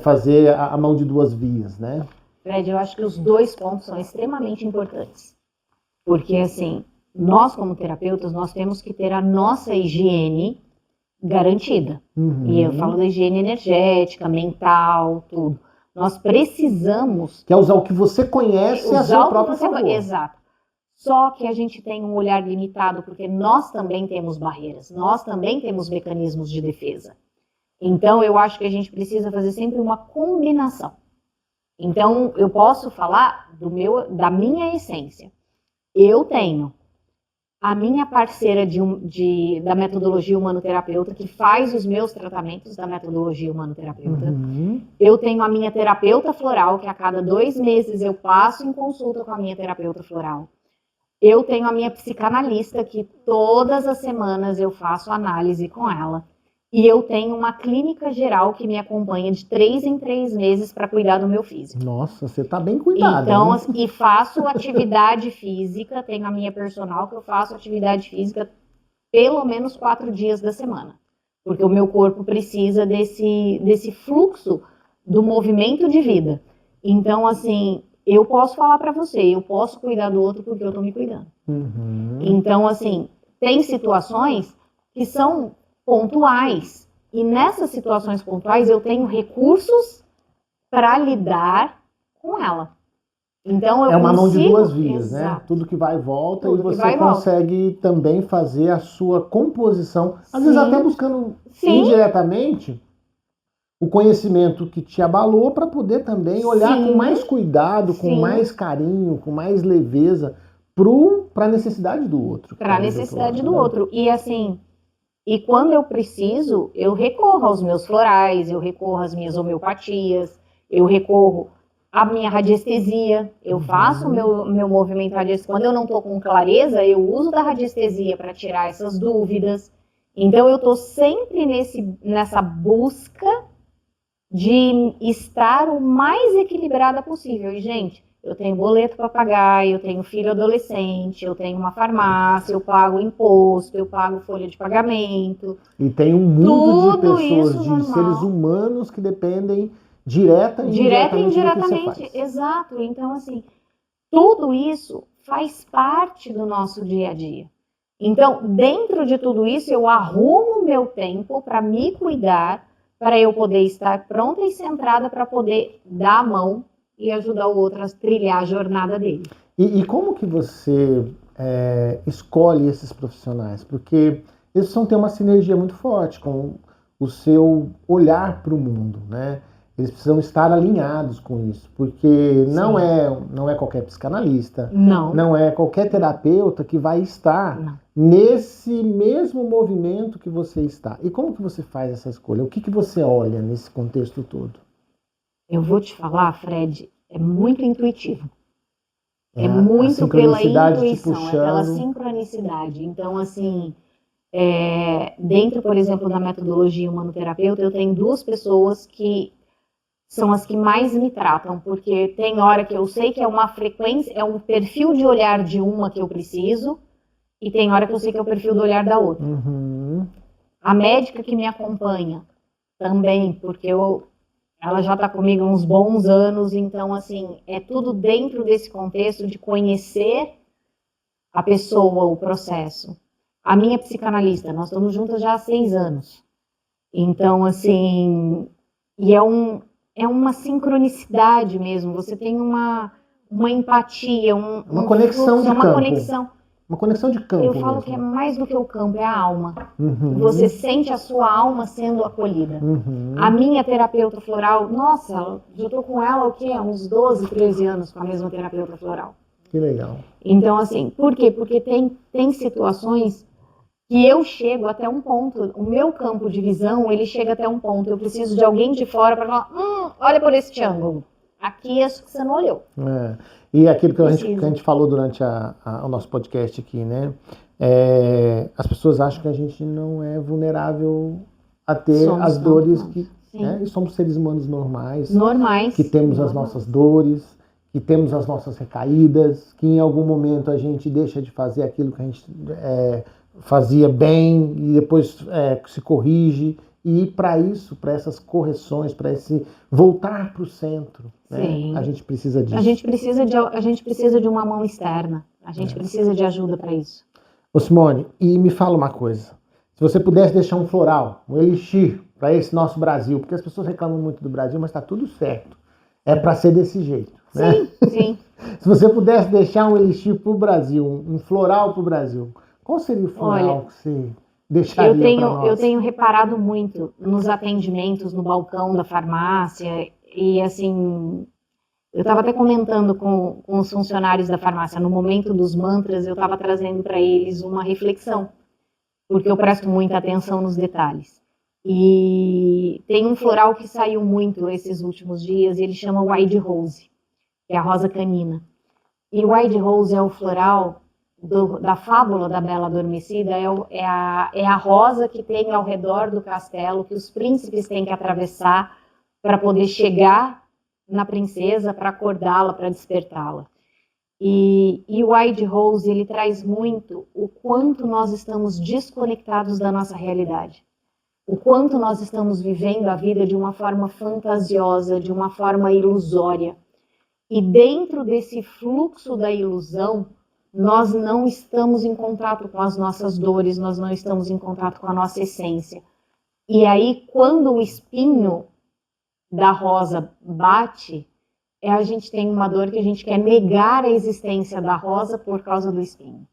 fazer a mão de duas vias, né? Fred, eu acho que os dois pontos são extremamente importantes. Porque, assim, nós como terapeutas, nós temos que ter a nossa higiene garantida. E eu falo da higiene energética, mental, tudo. Nós precisamos... Que é usar o que você conhece a seu próprio favor. Exato. Só que a gente tem um olhar limitado, porque nós também temos barreiras, nós também temos mecanismos de defesa. Então, eu acho que a gente precisa fazer sempre uma combinação. Então, eu posso falar da minha essência. Eu tenho a minha parceira da metodologia humanoterapeuta, que faz os meus tratamentos da metodologia humanoterapeuta. Eu tenho a minha terapeuta floral, que a cada 2 meses eu passo em consulta com a minha terapeuta floral. Eu tenho a minha psicanalista, que todas as semanas eu faço análise com ela. E eu tenho uma clínica geral que me acompanha de 3 em 3 meses para cuidar do meu físico. Nossa, você tá bem cuidada. Então, e faço atividade física, tenho a minha personal que eu faço atividade física pelo menos 4 dias da semana. porque o meu corpo precisa desse fluxo do movimento de vida. Então, assim, eu posso falar para você, eu posso cuidar do outro porque eu estou me cuidando. Então, assim, tem situações que são pontuais, e nessas situações pontuais eu tenho recursos para lidar com ela. Então, É uma mão de duas vias, exato, né? Tudo que vai e volta, tudo e você vai e consegue também fazer a sua composição, às Sim. vezes até buscando Sim. indiretamente o conhecimento que te abalou para poder também olhar Sim. com mais cuidado, com Sim. mais carinho, com mais leveza para a necessidade do outro. Para a necessidade do outro. E assim, e quando eu preciso, eu recorro aos meus florais, eu recorro às minhas homeopatias, eu recorro à minha radiestesia, eu faço o meu movimento radiestesia. Quando eu não estou com clareza, eu uso da radiestesia para tirar essas dúvidas. Então eu estou sempre nessa busca de estar o mais equilibrada possível. E, gente, eu tenho boleto para pagar, eu tenho filho adolescente, eu tenho uma farmácia, eu pago imposto, eu pago folha de pagamento. E tem um mundo de pessoas, de normal. seres humanos que dependem direta e indiretamente. Exato. Então, assim, tudo isso faz parte do nosso dia a dia. Então, dentro de tudo isso, eu arrumo o meu tempo para me cuidar, para eu poder estar pronta e centrada para poder dar a mão e ajudar o outro a trilhar a jornada dele. E como que você escolhe esses profissionais? Porque eles precisam ter uma sinergia muito forte com o seu olhar para o mundo, né? Eles precisam estar alinhados com isso, porque não é qualquer psicanalista, não é qualquer terapeuta que vai estar nesse mesmo movimento que você está. E como que você faz essa escolha? O que você olha nesse contexto todo? Eu vou te falar, Fred, é muito intuitivo. É muito pela intuição, é pela sincronicidade. Então, assim, dentro, por exemplo, da metodologia humanoterapeuta, eu tenho 2 pessoas que são as que mais me tratam, porque tem hora que eu sei que é uma frequência, é um perfil de olhar de uma que eu preciso, e tem hora que eu sei que é o perfil do olhar da outra. A médica que me acompanha também, porque ela já está comigo há uns bons anos, então, assim, é tudo dentro desse contexto de conhecer a pessoa, o processo. A minha psicanalista, nós estamos juntas já há 6 anos. Então, assim, e é uma sincronicidade mesmo, você tem uma empatia, uma conexão fluxo, de campo. Uma conexão de campo. Eu falo mesmo. Que é mais do que o campo, é a alma. Você sente a sua alma sendo acolhida. A minha terapeuta floral, nossa, já estou com ela o quê? Há uns 12, 13 anos com a mesma terapeuta floral. Que legal. Então, assim, por quê? Porque tem situações que eu chego até um ponto, o meu campo de visão, ele chega até um ponto, eu preciso de alguém de fora para falar, olha por este ângulo, aqui acho que você não olhou. E aquilo que a gente falou durante o nosso podcast aqui, né, as pessoas acham que a gente não é vulnerável a ter as dores que, né, e somos seres humanos normais, que temos as nossas dores, que temos as nossas recaídas, que em algum momento a gente deixa de fazer aquilo que a gente fazia bem e depois se corrige, e para isso, para essas correções, para esse voltar para o centro, né, a gente precisa disso. A gente precisa de uma mão externa, a gente precisa de ajuda para isso. Ô Simone, e me fala uma coisa, se você pudesse deixar um floral, um elixir para esse nosso Brasil, porque as pessoas reclamam muito do Brasil, mas está tudo certo, é para ser desse jeito. Né? Sim. Se você pudesse deixar um elixir para o Brasil, um floral para o Brasil, qual seria o floral que você deixaria para nós? Eu tenho reparado muito nos atendimentos no balcão da farmácia, e assim, eu estava até comentando com os funcionários da farmácia, no momento dos mantras, eu estava trazendo para eles uma reflexão, porque eu presto muita atenção nos detalhes. E tem um floral que saiu muito esses últimos dias, ele chama Wild Rose, que é a rosa canina. E o Wild Rose é o floral da fábula da Bela Adormecida, é a rosa que tem ao redor do castelo, que os príncipes têm que atravessar para poder chegar na princesa, para acordá-la, para despertá-la. E o Wild Rose, ele traz muito o quanto nós estamos desconectados da nossa realidade. o quanto nós estamos vivendo a vida de uma forma fantasiosa, de uma forma ilusória. E dentro desse fluxo da ilusão, nós não estamos em contato com as nossas dores, nós não estamos em contato com a nossa essência. E aí, quando o espinho da rosa bate, a gente tem uma dor que a gente quer negar a existência da rosa por causa do espinho.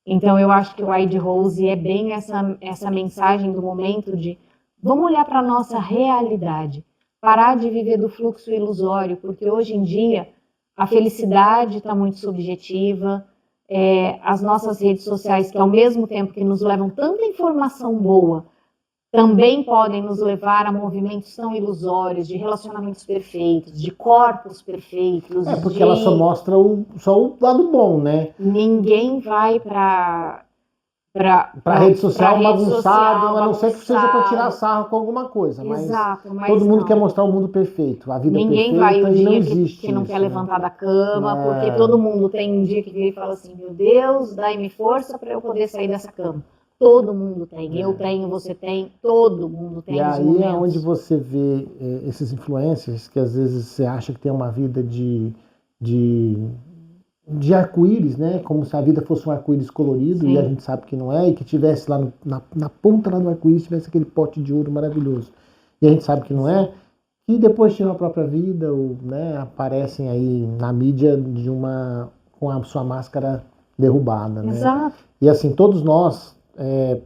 Então, eu acho que o Wide Rose é bem essa mensagem do momento de vamos olhar para a nossa realidade, parar de viver do fluxo ilusório, porque hoje em dia a felicidade está muito subjetiva, as nossas redes sociais, que ao mesmo tempo que nos levam tanta informação boa, também podem nos levar a movimentos tão ilusórios, de relacionamentos perfeitos, de corpos perfeitos. Porque ela só mostra só o lado bom, né? Ninguém vai para rede social bagunçado, a não ser que seja para tirar sarro com alguma coisa. Exato, mas todo mundo quer mostrar o mundo perfeito, a vida ninguém perfeita, vai o dia não existe que não isso, quer né? levantar da cama, porque todo mundo tem um dia que vira e fala assim, meu Deus, dai-me força para eu poder sair dessa cama. Todo mundo tem, eu tenho, você tem, todo mundo tem. E aí é onde você vê esses influencers que às vezes você acha que tem uma vida de arco-íris, né? Como se a vida fosse um arco-íris colorido. Sim. E a gente sabe que não é, e que tivesse lá na ponta lá do arco-íris tivesse aquele pote de ouro maravilhoso. E a gente sabe que não é, e depois tiram a própria vida, ou, né, aparecem aí na mídia com a sua máscara derrubada, né? Exato. E assim, todos nós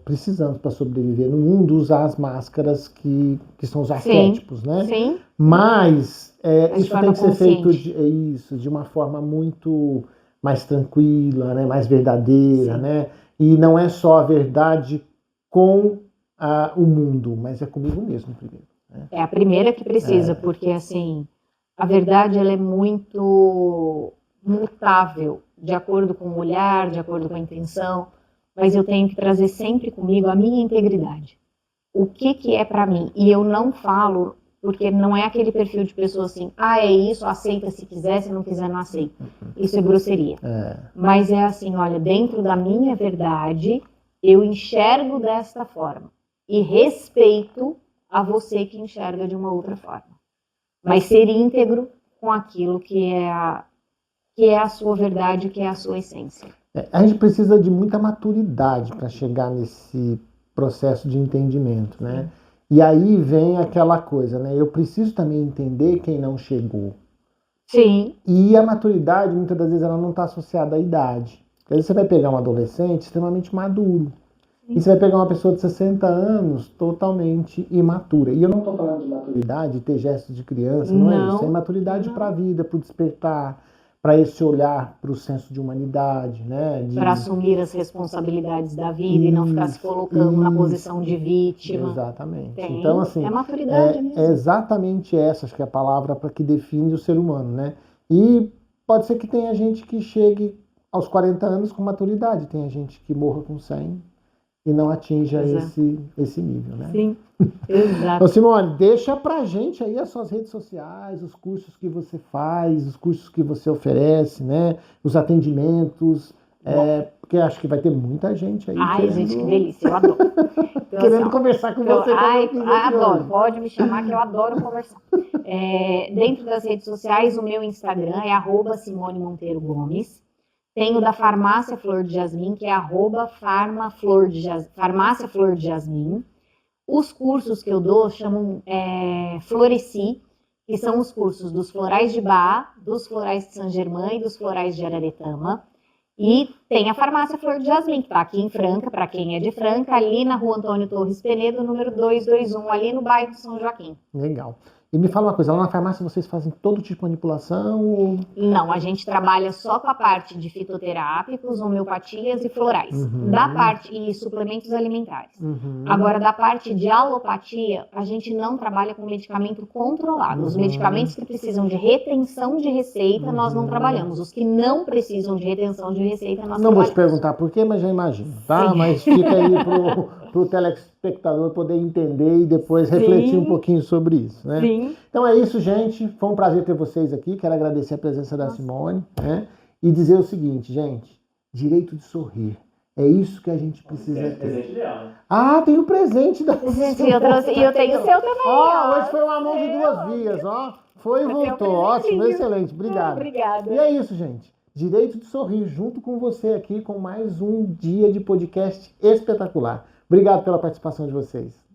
precisamos, para sobreviver no mundo, usar as máscaras que são os arquétipos, né? Sim. Mas isso tem que ser feito de uma forma muito mais tranquila, né? Mais verdadeira, sim, né? E não é só a verdade com o mundo, mas é comigo mesmo primeiro. Né? É a primeira que precisa, porque assim, a verdade ela é muito mutável, de acordo com o olhar, de acordo com a intenção, mas eu tenho que trazer sempre comigo a minha integridade. O que é para mim? E eu não falo, porque não é aquele perfil de pessoa assim, é isso, aceita se quiser, se não quiser não aceita. Isso é grosseria. Mas é assim, olha, dentro da minha verdade, eu enxergo desta forma. E respeito a você que enxerga de uma outra forma. Mas ser íntegro com aquilo que é a sua verdade, que é a sua essência. A gente precisa de muita maturidade para chegar nesse processo de entendimento, né? Sim. E aí vem aquela coisa, né? Eu preciso também entender quem não chegou. Sim. E a maturidade, muitas das vezes, ela não está associada à idade. Às vezes você vai pegar um adolescente extremamente maduro. Sim. E você vai pegar uma pessoa de 60 anos totalmente imatura. E eu não estou falando de maturidade, ter gestos de criança, não é isso. É maturidade para a vida, para o despertar, para esse olhar para o senso de humanidade, né? Para assumir as responsabilidades da vida e não ficar se colocando na posição de vítima. Exatamente. Então, assim, é maturidade mesmo. É exatamente essa, acho que é a palavra que define o ser humano, né? E pode ser que tenha gente que chegue aos 40 anos com maturidade, tenha gente que morra com 100 e não atinja esse nível, né? Sim. Exato. Ô Simone, deixa pra gente aí as suas redes sociais, os cursos que você faz, os cursos que você oferece, né? Os atendimentos, porque acho que vai ter muita gente aí. Gente, que delícia, eu adoro. Então, querendo conversar com você. Adoro, pode me chamar que eu adoro conversar. Dentro das redes sociais, o meu Instagram é @Simone Monteiro Gomes. Tenho da Farmácia Flor de Jasmim, que é Farmácia Flor de Jasmim. Os cursos que eu dou chamam Floreci, que são os cursos dos florais de Bá, dos florais de Saint-Germain e dos florais de Araretama. E tem a Farmácia Flor de Jasmim, que está aqui em Franca, para quem é de Franca, ali na Rua Antônio Torres Penedo, número 221, ali no bairro de São Joaquim. Legal. E me fala uma coisa, lá na farmácia vocês fazem todo tipo de manipulação? Ou... Não, a gente trabalha só com a parte de fitoterápicos, homeopatias e florais. Da parte e suplementos alimentares. Agora, da parte de alopatia, a gente não trabalha com medicamento controlado. Os medicamentos que precisam de retenção de receita, nós não trabalhamos. Os que não precisam de retenção de receita, nós não trabalhamos. Não vou te perguntar por quê, mas já imagino, tá? Sim. Mas fica aí pro telespectador poder entender e depois refletir um pouquinho sobre isso, né? Sim. Então é isso, gente. Foi um prazer ter vocês aqui. Quero agradecer a presença da Simone, né? E dizer o seguinte, gente: direito de sorrir É isso que a gente precisa ter. Presente dela. Ah, tem o presente da Gente, eu trouxe, e eu tenho o seu também. Ó, hoje foi uma mão de duas vias, ó. Foi e voltou. Ótimo, excelente. Obrigado. Obrigada. E é isso, gente. Direito de Sorrir, junto com você aqui, com mais um dia de podcast espetacular. Obrigado pela participação de vocês.